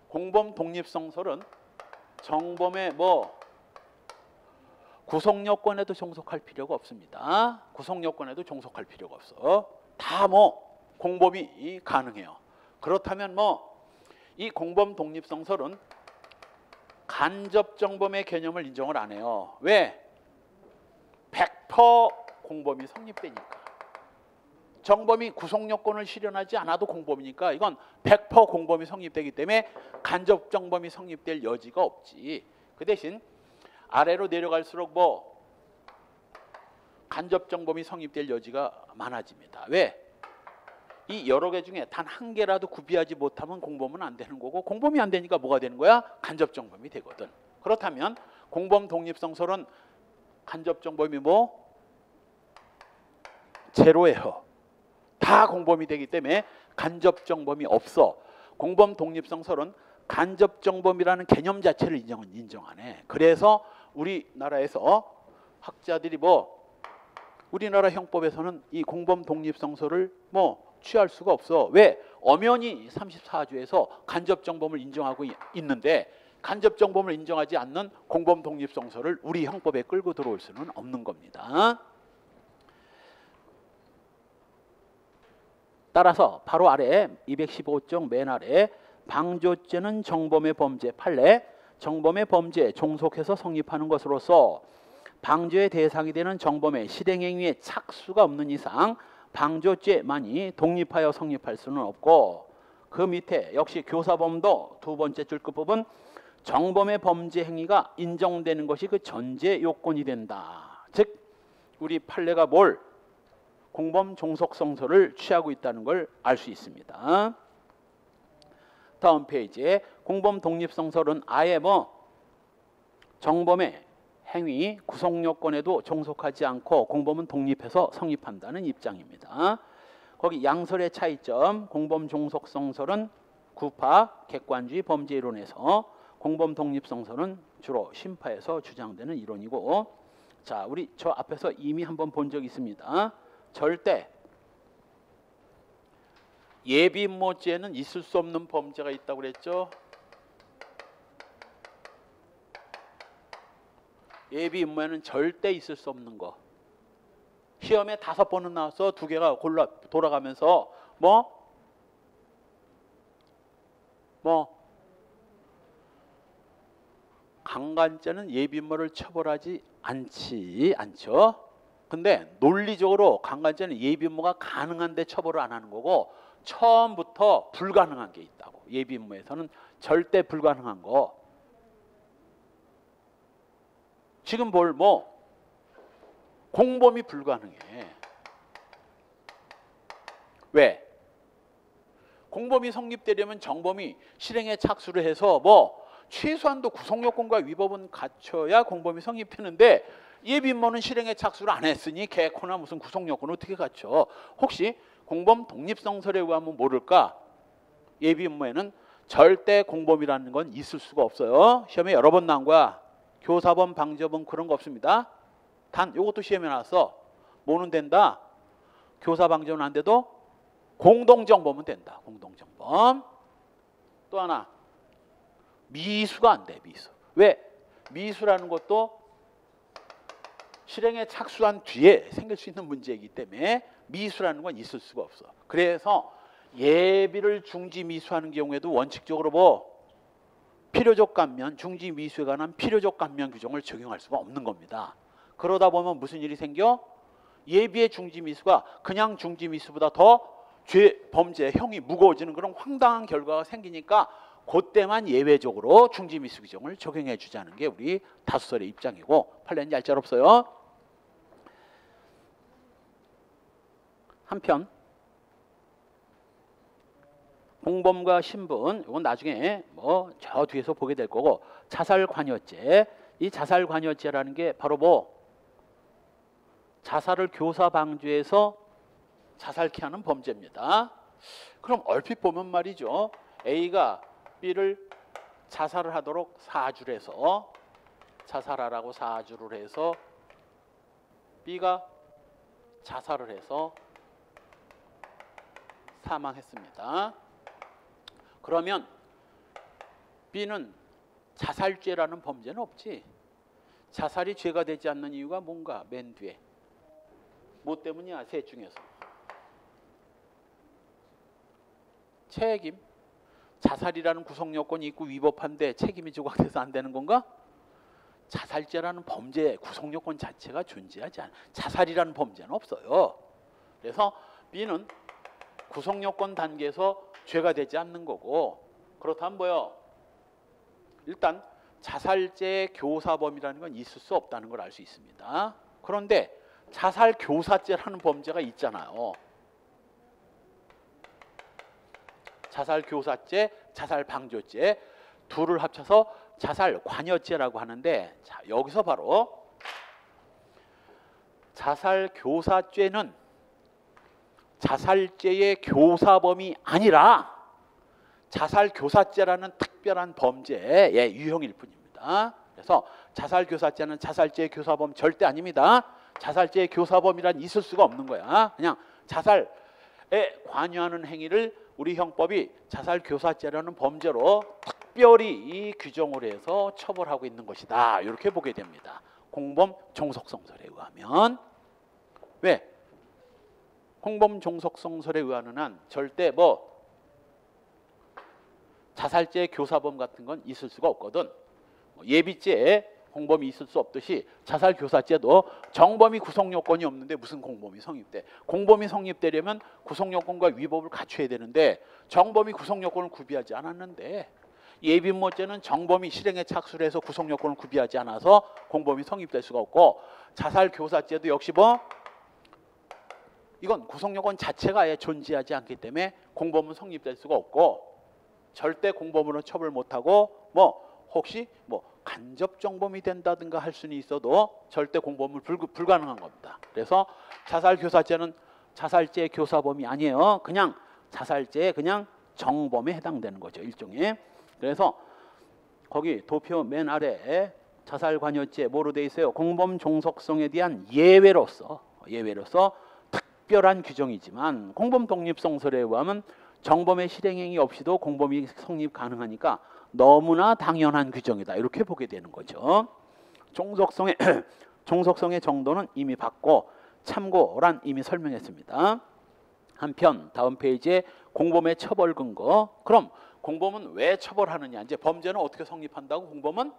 A: 공범 독립성설은 정범의 뭐 구성요건에도 종속할 필요가 없습니다. 구성요건에도 종속할 필요가 없어. 다 뭐 공범이 가능해요. 그렇다면 뭐 이 공범 독립성설은 간접 정범의 개념을 인정을 안 해요. 왜? 100% 공범이 성립되니까. 정범이 구성요건을 실현하지 않아도 공범이니까 이건 100% 공범이 성립되기 때문에 간접 정범이 성립될 여지가 없지. 그 대신 아래로 내려갈수록 뭐 간접정범이 성립될 여지가 많아집니다. 왜? 이 여러 개 중에 단 한 개라도 구비하지 못하면 공범은 안 되는 거고, 공범이 안 되니까 뭐가 되는 거야? 간접정범이 되거든. 그렇다면 공범 독립성설은 간접정범이 뭐? 제로예요. 다 공범이 되기 때문에 간접정범이 없어. 공범 독립성설은 간접정범이라는 개념 자체를 인정 안 해. 그래서 우리나라에서 학자들이 뭐 우리나라 형법에서는 이 공범 독립성설을 뭐 취할 수가 없어. 왜? 엄연히 34조에서 간접정범을 인정하고 있는데 간접정범을 인정하지 않는 공범 독립성설을 우리 형법에 끌고 들어올 수는 없는 겁니다. 따라서 바로 아래 215쪽 맨 아래 방조죄는 정범의 범죄 판례, 정범의 범죄에 종속해서 성립하는 것으로서 방조의 대상이 되는 정범의 실행행위에 착수가 없는 이상 방조죄만이 독립하여 성립할 수는 없고, 그 밑에 역시 교사범도 두 번째 줄 끝부분 정범의 범죄 행위가 인정되는 것이 그 전제 요건이 된다. 즉 우리 판례가 뭘? 공범 종속성설을 취하고 있다는 걸 알 수 있습니다. 다음 페이지에 공범 독립성설은 아예 뭐 정범의 행위 구성 요건에도 종속하지 않고 공범은 독립해서 성립한다는 입장입니다. 거기 양설의 차이점, 공범 종속성설은 구파 객관주의 범죄 이론에서, 공범 독립성설은 주로 심파에서 주장되는 이론이고, 자 우리 저 앞에서 이미 한번 본 적 있습니다. 절대 예비임모죄는 있을 수 없는 범죄가 있다고 그랬죠. 예비임모에는 절대 있을 수 없는 거. 시험에 5번은 나와서 2개가 골라 돌아가면서 뭐 강간죄는 예비임모를 처벌하지 않죠. 근데 논리적으로 강간죄는 예비임모가 가능한데 처벌을 안 하는 거고, 처음부터 불가능한 게 있다고. 예비임모에서는 절대 불가능한 거. 지금 볼 뭐 공범이 불가능해. 왜? 공범이 성립되려면 정범이 실행에 착수를 해서 뭐 최소한도 구성요건과 위법은 갖춰야 공범이 성립되는데, 예비임모는 실행에 착수를 안 했으니 개코나 무슨 구성요건을 어떻게 갖춰? 혹시 공범 독립성설에 의하면 모를까? 예비임모에는 절대 공범이라는 건 있을 수가 없어요. 시험에 여러 번 나온 거야. 교사범, 방조범 그런 거 없습니다. 단 이것도 시험에 나왔어. 뭐는 된다? 교사, 방조는 안 돼도 공동정범은 된다. 공동정범. 또 하나, 미수가 안 돼. 미수. 왜? 미수라는 것도 실행에 착수한 뒤에 생길 수 있는 문제이기 때문에 미수라는 건 있을 수가 없어. 그래서 예비를 중지 미수하는 경우에도 원칙적으로 뭐 필요적 감면, 중지 미수에 관한 필요적 감면 규정을 적용할 수가 없는 겁니다. 그러다 보면 무슨 일이 생겨? 예비의 중지 미수가 그냥 중지 미수보다 더 범죄형이 무거워지는 그런 황당한 결과가 생기니까 그때만 예외적으로 중지 미수 규정을 적용해 주자는 게 우리 다수설의 입장이고, 판례는 얄짤없어요. 한편 공범과 신분, 이건 나중에 뭐 저 뒤에서 보게 될 거고, 자살관여죄. 이 자살관여죄라는 게 바로 뭐 자살을 교사 방조해서 자살케 하는 범죄입니다. 그럼 얼핏 보면 말이죠, A가 B를 자살을 하도록 사주를 해서, 자살하라고 사주를 해서 B가 자살을 해서 사망했습니다. 그러면 B는 자살죄라는 범죄는 없지. 자살이 죄가 되지 않는 이유가 뭔가? 맨 뒤에 뭐 때문이야? 셋 중에서 책임. 자살이라는 구성요건이 있고 위법한데 책임이 조각돼서 안 되는 건가? 자살죄라는 범죄 구성요건 자체가 존재하지 않아. 자살이라는 범죄는 없어요. 그래서 B는 구성요건 단계에서 죄가 되지 않는 거고, 그렇다면 뭐요? 일단 자살죄의 교사범이라는 건 있을 수 없다는 걸 알 수 있습니다. 그런데 자살 교사죄라는 범죄가 있잖아요. 자살 교사죄, 자살 방조죄 둘을 합쳐서 자살 관여죄라고 하는데, 자, 여기서 바로 자살 교사죄는 자살죄의 교사범이 아니라 자살 교사죄라는 특별한 범죄의 유형일 뿐입니다. 그래서 자살 교사죄는 자살죄의 교사범 절대 아닙니다. 자살죄의 교사범이란 있을 수가 없는 거야. 그냥 자살에 관여하는 행위를 우리 형법이 자살 교사죄라는 범죄로 특별히 규정을 해서 처벌하고 있는 것이다. 이렇게 보게 됩니다. 공범 종속성설에 의하면. 왜? 공범 종속성설에 의하는 한 절대 자살죄 교사범 같은 건 있을 수가 없거든. 예비죄 공범이 있을 수 없듯이 자살 교사죄도 정범이 구성 요건이 없는데 무슨 공범이 성립돼? 공범이 성립되려면 구성 요건과 위법을 갖춰야 되는데 정범이 구성 요건을 구비하지 않았는데, 예비모죄는 정범이 실행에 착수를 해서 구성 요건을 구비하지 않아서 공범이 성립될 수가 없고, 자살 교사죄도 역시 이건 구성 요건 자체가 아예 존재하지 않기 때문에 공범은 성립될 수가 없고, 절대 공범으로 처벌 못하고 혹시 간접 정범이 된다든가 할 수는 있어도 절대 공범은 불가능한 겁니다. 그래서 자살 교사죄는 자살죄 교사범이 아니에요. 그냥 자살죄의 그냥 정범에 해당되는 거죠, 일종의. 그래서 거기 도표 맨 아래에 자살 관여죄 뭐로 돼 있어요? 공범 종속성에 대한 예외로서 특별한 규정이지만 공범 독립성설에 의하면 정범의 실행행위 없이도 공범이 성립 가능하니까 너무나 당연한 규정이다. 이렇게 보게 되는 거죠. 종속성의 정도는 이미 봤고 참고란 이미 설명했습니다. 한편 다음 페이지에 공범의 처벌 근거. 그럼 공범은 왜 처벌하느냐? 이제 범죄는 어떻게 성립한다고? 공범은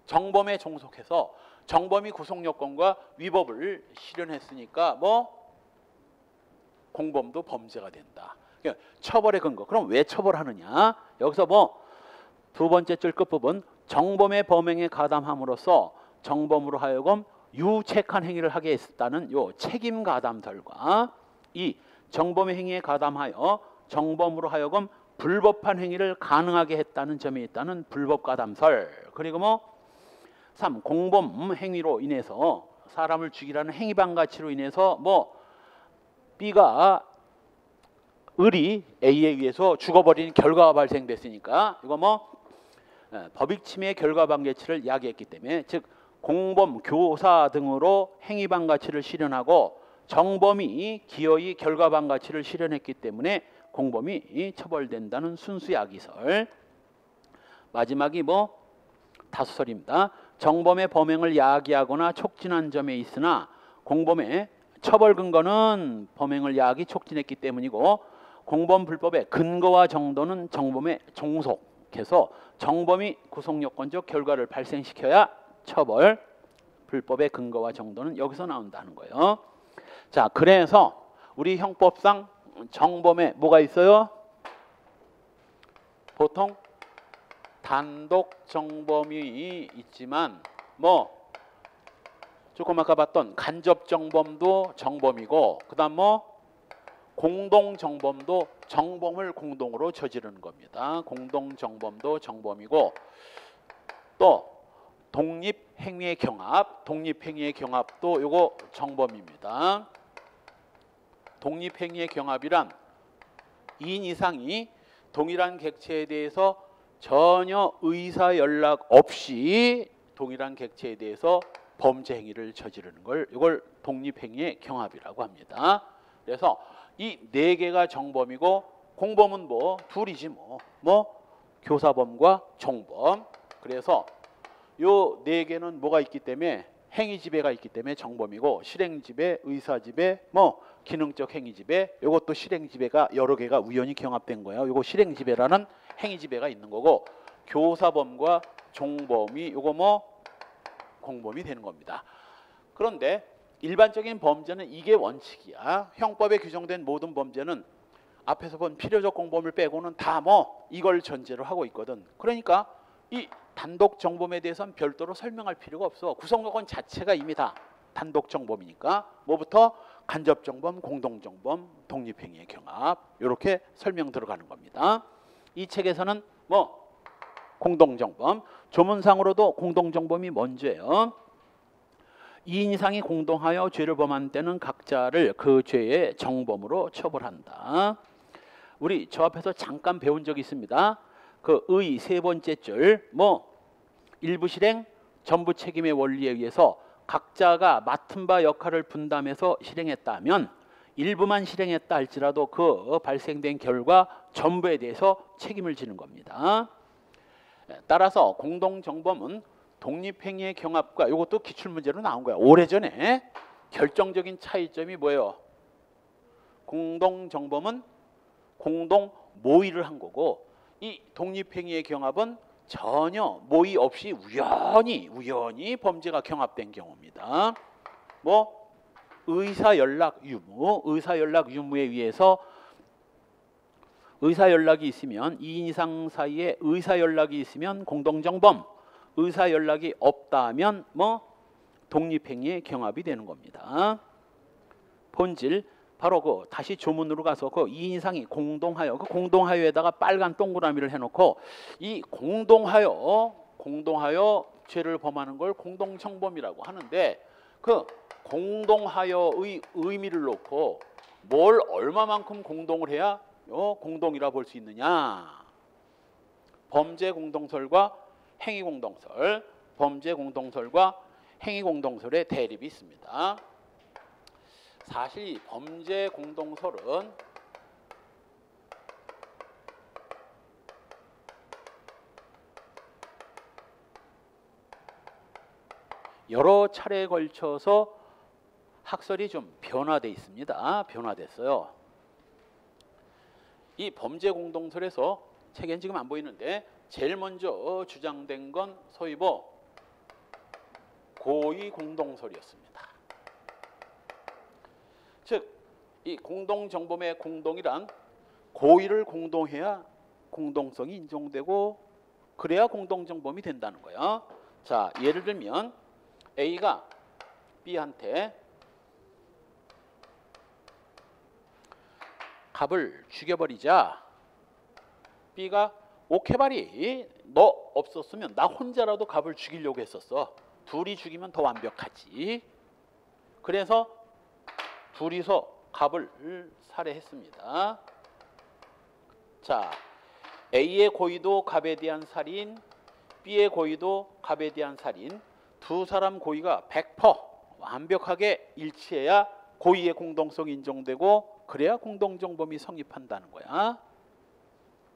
A: 정범에 종속해서 정범이 구성요건과 위법을 실현했으니까 공범도 범죄가 된다. 그러니까 처벌의 근거. 그럼 왜 처벌하느냐? 여기서 두 번째 줄 끝부분 정범의 범행에 가담함으로써 정범으로 하여금 유책한 행위를 하게 했다는 요 책임 가담설과 이 정범의 행위에 가담하여 정범으로 하여금 불법한 행위를 가능하게 했다는 점에 있다는 불법 가담설. 그리고 3. 공범 행위로 인해서 사람을 죽이라는 행위반 가치로 인해서 B가 을이 A에 의해서 죽어버리는 결과가 발생됐으니까 이거 법익 침해 결과반 가치를 야기했기 때문에, 즉 공범, 교사 등으로 행위반 가치를 실현하고 정범이 기어이 결과반 가치를 실현했기 때문에 공범이 처벌된다는 순수 야기설. 마지막이 다수설입니다. 정범의 범행을 야기하거나 촉진한 점에 있으나 공범의 처벌 근거는 범행을 야기 촉진했기 때문이고 공범 불법의 근거와 정도는 정범에 종속해서 정범이 구성요건적 결과를 발생시켜야 처벌, 불법의 근거와 정도는 여기서 나온다는 거예요. 자, 그래서 우리 형법상 정범에 뭐가 있어요? 보통 단독 정범이 있지만 조금 아까 봤던 간접 정범도 정범이고, 그다음 공동 정범도 정범을 공동으로 저지르는 겁니다. 공동 정범도 정범이고, 또 독립 행위의 경합도 요거 정범입니다. 독립 행위의 경합이란 2인 이상이 동일한 객체에 대해서 전혀 의사 연락 없이 동일한 객체에 대해서 범죄 행위를 저지르는 걸 이걸 독립행위의 경합이라고 합니다. 그래서 이 네 개가 정범이고 공범은 둘이지 교사범과 종범. 그래서 요 네 개는 뭐가 있기 때문에 행위 지배가 있기 때문에 정범이고, 실행 지배, 의사 지배, 기능적 행위 지배, 요것도 실행 지배가 여러 개가 우연히 경합된 거예요. 요거 실행 지배라는 행위 지배가 있는 거고, 교사범과 종범이 요거 공범이 되는 겁니다. 그런데 일반적인 범죄는 이게 원칙이야. 형법에 규정된 모든 범죄는 앞에서 본 필요적 공범을 빼고는 다 이걸 전제로 하고 있거든. 그러니까 이 단독 정범에 대해서는 별도로 설명할 필요가 없어. 구성요건 자체가 이미 다 단독 정범이니까 뭐부터 간접 정범, 공동 정범, 독립행위의 경합 이렇게 설명 들어가는 겁니다. 이 책에서는 뭐 공동 정범, 조문상으로도 공동 정범이 먼저예요. 2인 이상이 공동하여 죄를 범한 때는 각자를 그 죄의 정범으로 처벌한다. 우리 저 앞에서 잠깐 배운 적이 있습니다. 그 의 세 번째 줄 뭐 일부 실행 전부 책임의 원리에 의해서 각자가 맡은 바 역할을 분담해서 실행했다면 일부만 실행했다 할지라도 그 발생된 결과 전부에 대해서 책임을 지는 겁니다. 따라서 공동정범은 독립행위의 경합과 이것도 기출문제로 나온 거야. 오래전에 결정적인 차이점이 뭐예요? 공동정범은 공동 모의를 한 거고 이 독립행위의 경합은 전혀 모의 없이 우연히 범죄가 경합된 경우입니다. 뭐 의사연락 유무에 의해서 의사연락이 있으면 2인 이상 사이에 의사연락이 있으면 공동정범, 의사연락이 없다면 뭐 독립행위의 경합이 되는 겁니다. 본질 바로 그 다시 조문으로 가서 그 2인 이상이 공동하여 그 공동하여에다가 빨간 동그라미를 해놓고 이 공동하여 죄를 범하는 걸 공동정범이라고 하는데 그 공동하여의 의미를 놓고 뭘 얼마만큼 공동을 해야 공동이라 볼 수 있느냐? 범죄 공동설과 행위 공동설, 범죄 공동설과 행위 공동설의 대립이 있습니다. 사실 이 범죄 공동설은 여러 차례에 걸쳐서 학설이 좀 변화되어 있습니다. 변화됐어요. 이 범죄 공동설에서 책엔 지금 안 보이는데 제일 먼저 주장된 건 소위 고의 공동설이었습니다. 즉, 이 공동정범의 공동이란 고의를 공동해야 공동성이 인정되고 그래야 공동정범이 된다는 거야. 자, 예를 들면 A가 B한테 갑을 죽여버리자. B가 오케바리 너 없었으면 나 혼자라도 갑을 죽이려고 했었어. 둘이 죽이면 더 완벽하지. 그래서 둘이서 갑을 살해했습니다. 자, A의 고의도 갑에 대한 살인, B의 고의도 갑에 대한 살인, 두 사람 고의가 100% 완벽하게 일치해야 고의의 공동성이 인정되고 그래야 공동정범이 성립한다는 거야.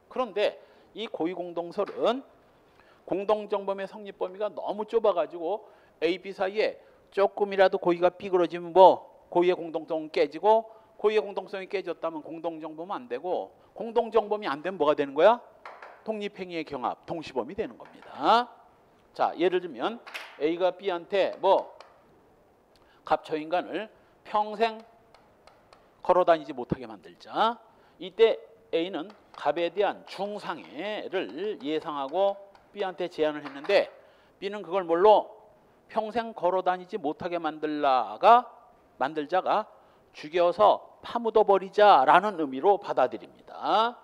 A: 그런데 이 고의 공동설은 공동정범의 성립 범위가 너무 좁아가지고 A, B 사이에 조금이라도 고의가 삐그러지면 고의의 공동성은 깨지고 고의의 공동성이 깨졌다면 공동정범은 안 되고 공동정범이 안 되면 뭐가 되는 거야? 독립행위의 경합, 동시범이 되는 겁니다. 자, 예를 들면 A가 B한테 갑처인간을 평생 걸어다니지 못하게 만들자. 이때 A는 갑에 대한 중상해를 예상하고 B한테 제안을 했는데 B는 그걸 뭘로 평생 걸어다니지 못하게 만들자가 죽여서 파묻어버리자라는 의미로 받아들입니다.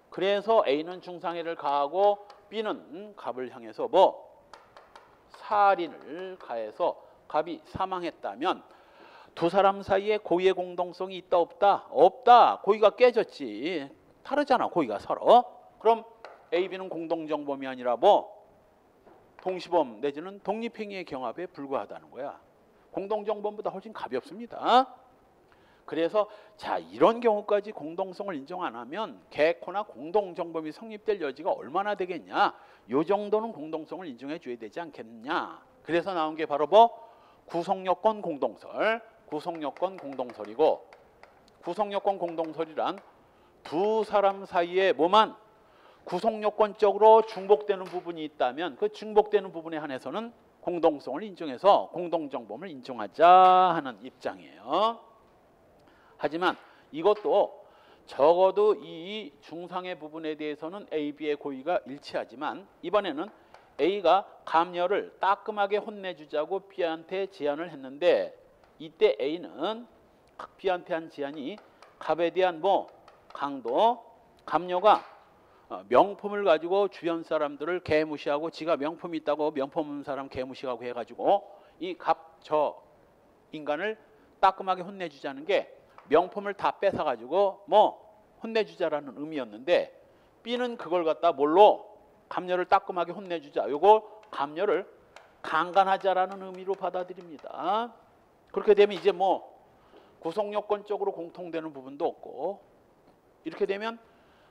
A: 그래서 A는 중상해를 가하고 B는 갑을 향해서 살인을 가해서 갑이 사망했다면 두 사람 사이에 고의의 공동성이 있다 없다? 없다. 고의가 깨졌지. 다르잖아 고의가 서로. 그럼 A, B는 공동정범이 아니라 동시범 내지는 독립행위의 경합에 불과하다는 거야. 공동정범보다 훨씬 가볍습니다. 그래서 자, 이런 경우까지 공동성을 인정 안 하면 개코나 공동정범이 성립될 여지가 얼마나 되겠냐. 요 정도는 공동성을 인정해 줘야 되지 않겠냐. 그래서 나온 게 바로 구성요건 공동설. 구성요건 공동설이고, 구성요건 공동설이란 두 사람 사이에 구성요건적으로 중복되는 부분이 있다면 그 중복되는 부분에 한해서는 공동성을 인정해서 공동정범을 인정하자 하는 입장이에요. 하지만 이것도 적어도 이 중상해 부분에 대해서는 A, B의 고의가 일치하지만 이번에는 A가 감녀를 따끔하게 혼내주자고 B한테 제안을 했는데 이때 A는 B한테 한 제안이 갑에 대한 뭐 강도, 감녀가 명품을 가지고 주변 사람들을 개무시하고 지가 명품이 있다고 명품 없는 사람 개무시하고 해가지고 이 갑 저 인간을 따끔하게 혼내주자는 게 명품을 다 뺏어가지고 뭐 혼내주자라는 의미였는데 B는 그걸 갖다 뭘로 감녀를 따끔하게 혼내주자. 요거 감녀를 강간하자라는 의미로 받아들입니다. 그렇게 되면 이제 뭐 구성요건적으로 공통되는 부분도 없고 이렇게 되면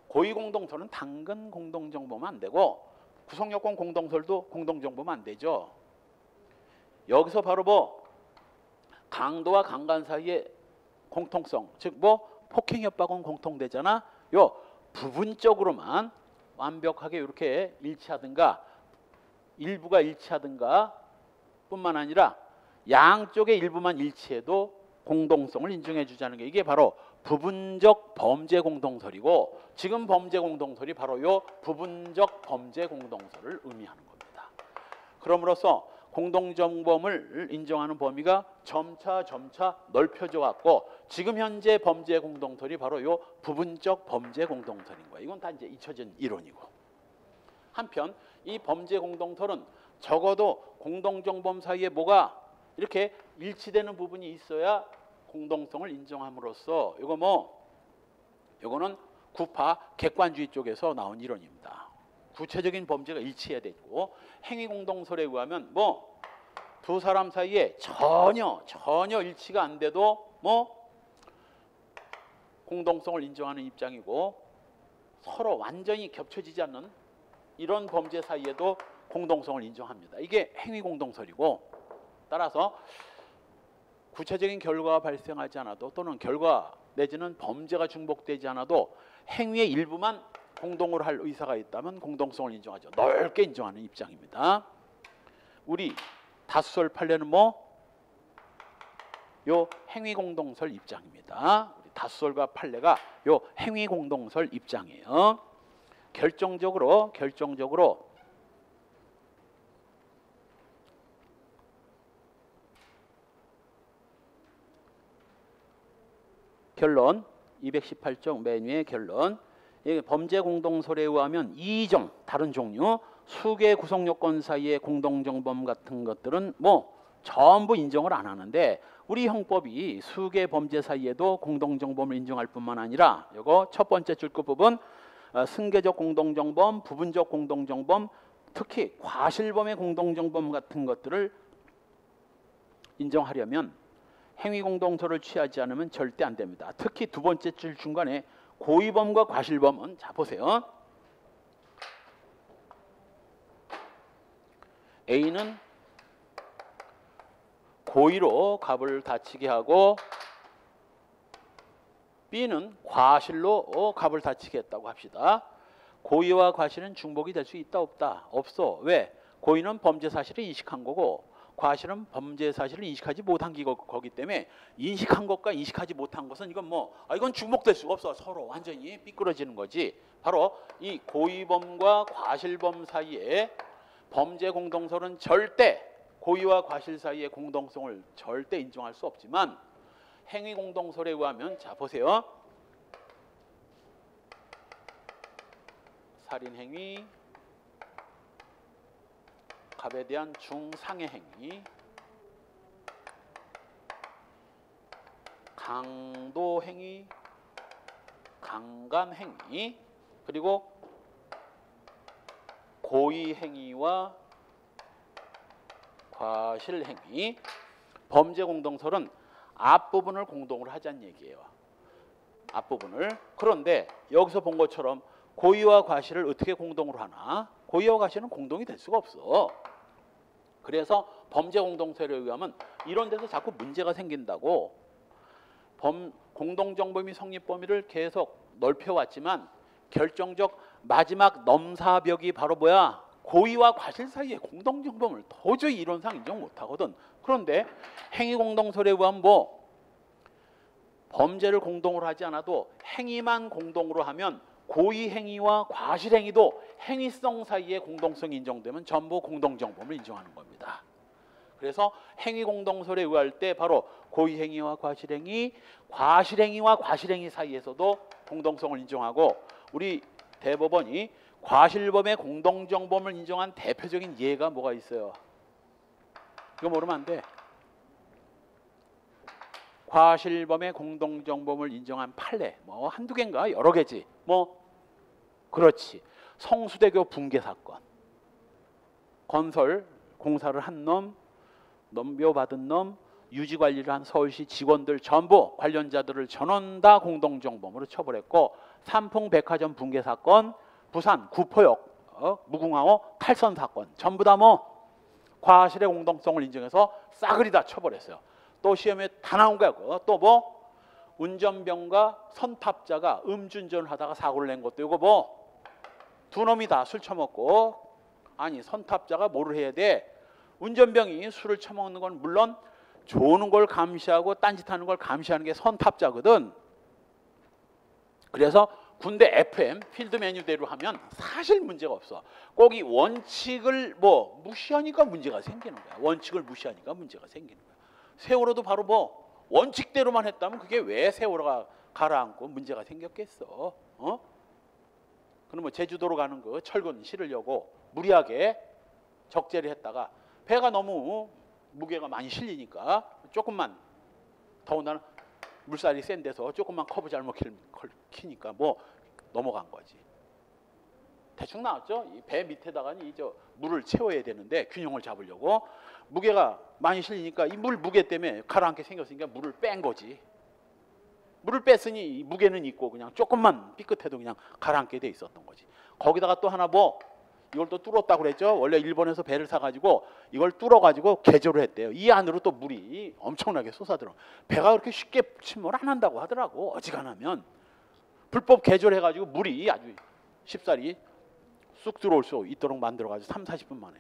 A: 고의공동설은 당근 공동정보면 안 되고 구성요건 공동설도 공동정보면 안 되죠. 여기서 바로 뭐 강도와 강간 사이의 공통성, 즉 뭐 폭행협박은 공통되잖아. 요 부분적으로만 완벽하게 이렇게 일치하든가 일부가 일치하든가 뿐만 아니라 양쪽의 일부만 일치해도 공동성을 인정해 주자는 게 이게 바로 부분적 범죄 공동설이고 지금 범죄 공동설이 바로 요 부분적 범죄 공동설을 의미하는 겁니다. 그럼으로써 공동정범을 인정하는 범위가 점차 넓혀져 갖고 지금 현재 범죄 공동설이 바로 요 부분적 범죄 공동설인 거예요. 이건 다 이제 잊혀진 이론이고. 한편 이 범죄 공동설은 적어도 공동정범 사이에 뭐가 이렇게 일치되는 부분이 있어야 공동성을 인정함으로써 요거는 구파 객관주의 쪽에서 나온 이론입니다. 구체적인 범죄가 일치해야 되고 행위 공동설에 의하면 뭐 두 사람 사이에 전혀 일치가 안 돼도 뭐 공동성을 인정하는 입장이고 서로 완전히 겹쳐지지 않는 이런 범죄 사이에도 공동성을 인정합니다. 이게 행위 공동설이고 따라서 구체적인 결과가 발생하지 않아도 또는 결과 내지는 범죄가 중복되지 않아도 행위의 일부만 공동으로 할 의사가 있다면 공동성을 인정하죠. 넓게 인정하는 입장입니다. 우리 다수설 판례는 뭐? 요 행위 공동설 입장입니다. 우리 다수설과 판례가 요 행위 공동설 입장이에요. 결정적으로 결론 218쪽 맨 위의 결론 범죄 공동설에 의하면 이종 다른 종류 수개 구성요건 사이의 공동정범 같은 것들은 뭐 전부 인정을 안 하는데 우리 형법이 수개 범죄 사이에도 공동정범을 인정할 뿐만 아니라 이거 첫 번째 줄 끝 부분 승계적 공동정범, 부분적 공동정범, 특히 과실범의 공동정범 같은 것들을 인정하려면 행위공동설을 취하지 않으면 절대 안 됩니다. 특히 두 번째 줄 중간에 고의범과 과실범은 자 보세요. A는 고의로 갑을 다치게 하고 B는 과실로 갑을 다치게 했다고 합시다. 고의와 과실은 중복이 될 수 있다 없다? 없어. 왜? 고의는 범죄 사실을 인식한 거고 과실은 범죄 사실을 인식하지 못한 거기 때문에 인식한 것과 인식하지 못한 것은 이건 이건 중복될 수가 없어. 서로 완전히 삐뚤어지는 거지. 바로 이 고의범과 과실범 사이에 범죄 공동설은 절대 고의와 과실 사이의 공동성을 절대 인정할 수 없지만 행위 공동설에 의하면 자 보세요. 살인행위, 갑에 대한 중상해 행위, 강도 행위, 강간 행위, 그리고 고의 행위와 과실 행위. 범죄 공동설은 앞부분을 공동으로 하자는 얘기예요. 앞부분을. 그런데 여기서 본 것처럼 고의와 과실을 어떻게 공동으로 하나? 고의와 과실은 공동이 될 수가 없어. 그래서 범죄 공동설에 의하면 이런 데서 자꾸 문제가 생긴다고. 공동정범이 성립 범위를 계속 넓혀왔지만 결정적 마지막 넘사벽이 바로 뭐야? 고의와 과실 사이의 공동정범을 도저히 이론상 인정 못하거든. 그런데 행위공동설에 의하면 범죄를 공동으로 하지 않아도 행위만 공동으로 하면 고의 행위와 과실 행위도 행위성 사이에 공동성이 인정되면 전부 공동정범을 인정하는 겁니다. 그래서 행위 공동설에 의할 때 바로 고의 행위와 과실 행위, 과실 행위와 과실 행위 사이에서도 공동성을 인정하고, 우리 대법원이 과실범의 공동정범을 인정한 대표적인 예가 뭐가 있어요? 이거 모르면 안 돼. 과실범의 공동정범을 인정한 판례 뭐 한두 개인가 여러 개지. 뭐 그렇지. 성수대교 붕괴 사건. 건설 공사를 한 놈, 넘겨받은 놈, 유지관리를 한 서울시 직원들 전부 관련자들을 전원 다 공동정범으로 처벌했고, 삼풍백화점 붕괴 사건, 부산 구포역 무궁화호 탈선 사건 전부 다 뭐 과실의 공동성을 인정해서 싸그리 다 처벌했어요. 또 시험에 다 나온 거야. 또 뭐 운전병과 선탑자가 음주운전을 하다가 사고를 낸 것도 이거 뭐 두 놈이 다 술 처먹고, 아니 선탑자가 뭐를 해야 돼? 운전병이 술을 처먹는 건 물론 좋은 걸 감시하고 딴짓하는 걸 감시하는 게 선탑자거든. 그래서 군대 FM 필드 메뉴대로 하면 사실 문제가 없어. 꼭 이 원칙을 뭐 무시하니까 문제가 생기는 거야. 원칙을 무시하니까 문제가 생기는 거야. 세월호도 바로 뭐 원칙대로만 했다면 그게 왜 세월호가 가라앉고 문제가 생겼겠어? 그럼 뭐 제주도로 가는 그 철근 실으려고 무리하게 적재를 했다가 배가 너무 무게가 많이 실리니까 조금만, 더군다나 물살이 센 데서 조금만 커브 잘못 키니까 뭐 넘어간 거지. 대충 나왔죠? 이 배 밑에다가 저 물을 채워야 되는데 균형을 잡으려고 무게가 많이 실리니까 이 물 무게 때문에 가라앉게 생겼으니까 물을 뺀 거지. 물을 뺐으니 이 무게는 있고 그냥 조금만 삐끗해도 그냥 가라앉게 돼 있었던 거지. 거기다가 또 하나 뭐 이걸 또 뚫었다고 그랬죠. 원래 일본에서 배를 사가지고 이걸 뚫어가지고 개조를 했대요. 이 안으로 또 물이 엄청나게 솟아들어. 배가 그렇게 쉽게 침몰 안 한다고 하더라고. 어지간하면 불법 개조를 해가지고 물이 아주 쉽사리 쑥 들어올 수 있도록 만들어가지고 3, 40분 만에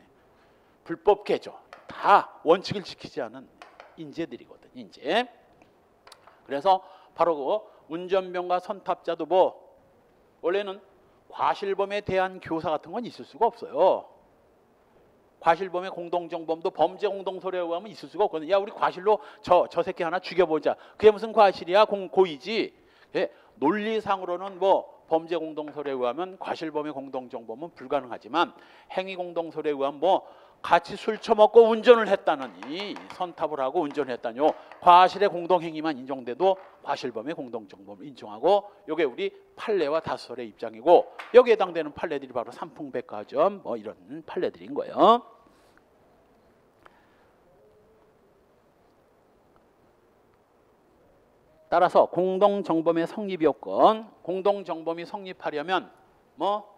A: 불법 개조. 다 원칙을 지키지 않은 인재들이거든. 인재. 그래서 바로 그 운전병과 선탑자도 뭐 원래는 과실범에 대한 교사 같은 건 있을 수가 없어요. 과실범의 공동정범도 범죄 공동설에 의하면 있을 수가 없거든요. 야, 우리 과실로 저 새끼 하나 죽여보자. 그게 무슨 과실이야? 고의지. 예, 논리상으로는 뭐 범죄 공동설에 의하면 과실범의 공동정범은 불가능하지만 행위 공동설에 의하면 뭐 같이 술 처먹고 운전을 했다느니, 선탑을 하고 운전을 했다뇨, 과실의 공동행위만 인정돼도 과실범의 공동정범을 인정하고, 이게 우리 판례와 다수설의 입장이고, 여기에 해당되는 판례들이 바로 삼풍백화점 뭐 이런 판례들인 거예요. 따라서 공동정범의 성립 요건, 공동정범이 성립하려면 뭐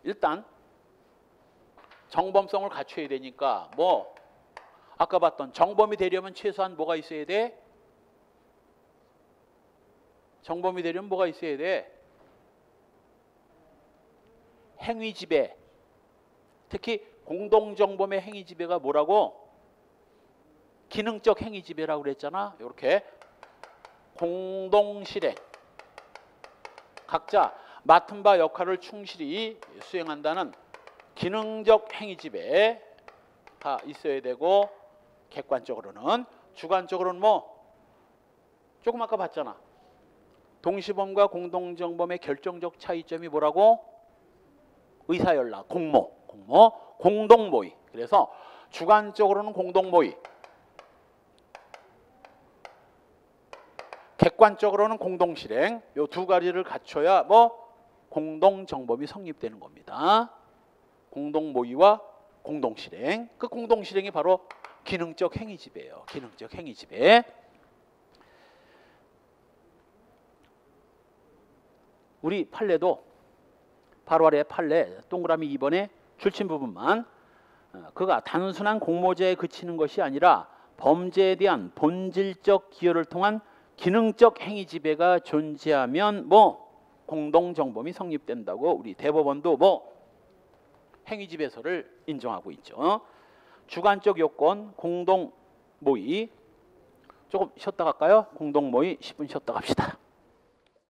A: 일단 정범성을 갖춰야 되니까 뭐 아까 봤던 정범이 되려면 최소한 뭐가 있어야 돼? 정범이 되려면 뭐가 있어야 돼? 행위지배. 특히 공동정범의 행위지배가 뭐라고? 기능적 행위지배라고 그랬잖아. 이렇게 공동실행. 각자 맡은 바 역할을 충실히 수행한다는 기능적 행위지배가 있어야 되고, 객관적으로는, 주관적으로는 뭐 조금 아까 봤잖아. 동시범과 공동정범의 결정적 차이점이 뭐라고? 의사연락, 공동모의. 그래서 주관적으로는 공동모의, 객관적으로는 공동실행. 이 두 가지를 갖춰야 뭐 공동정범이 성립되는 겁니다. 공동모의와 공동실행. 그 공동실행이 바로 기능적 행위지배예요. 기능적 행위지배. 우리 판례도 바로 아래 판례 동그라미 2번의 줄침 부분만, 그가 단순한 공모제에 그치는 것이 아니라 범죄에 대한 본질적 기여를 통한 기능적 행위지배가 존재하면 뭐 공동정범이 성립된다고 우리 대법원도 뭐 행위지배서를 인정하고 있죠. 주관적 요건 공동모의. 조금 쉬었다 갈까요? 공동모의 10분 쉬었다 갑시다.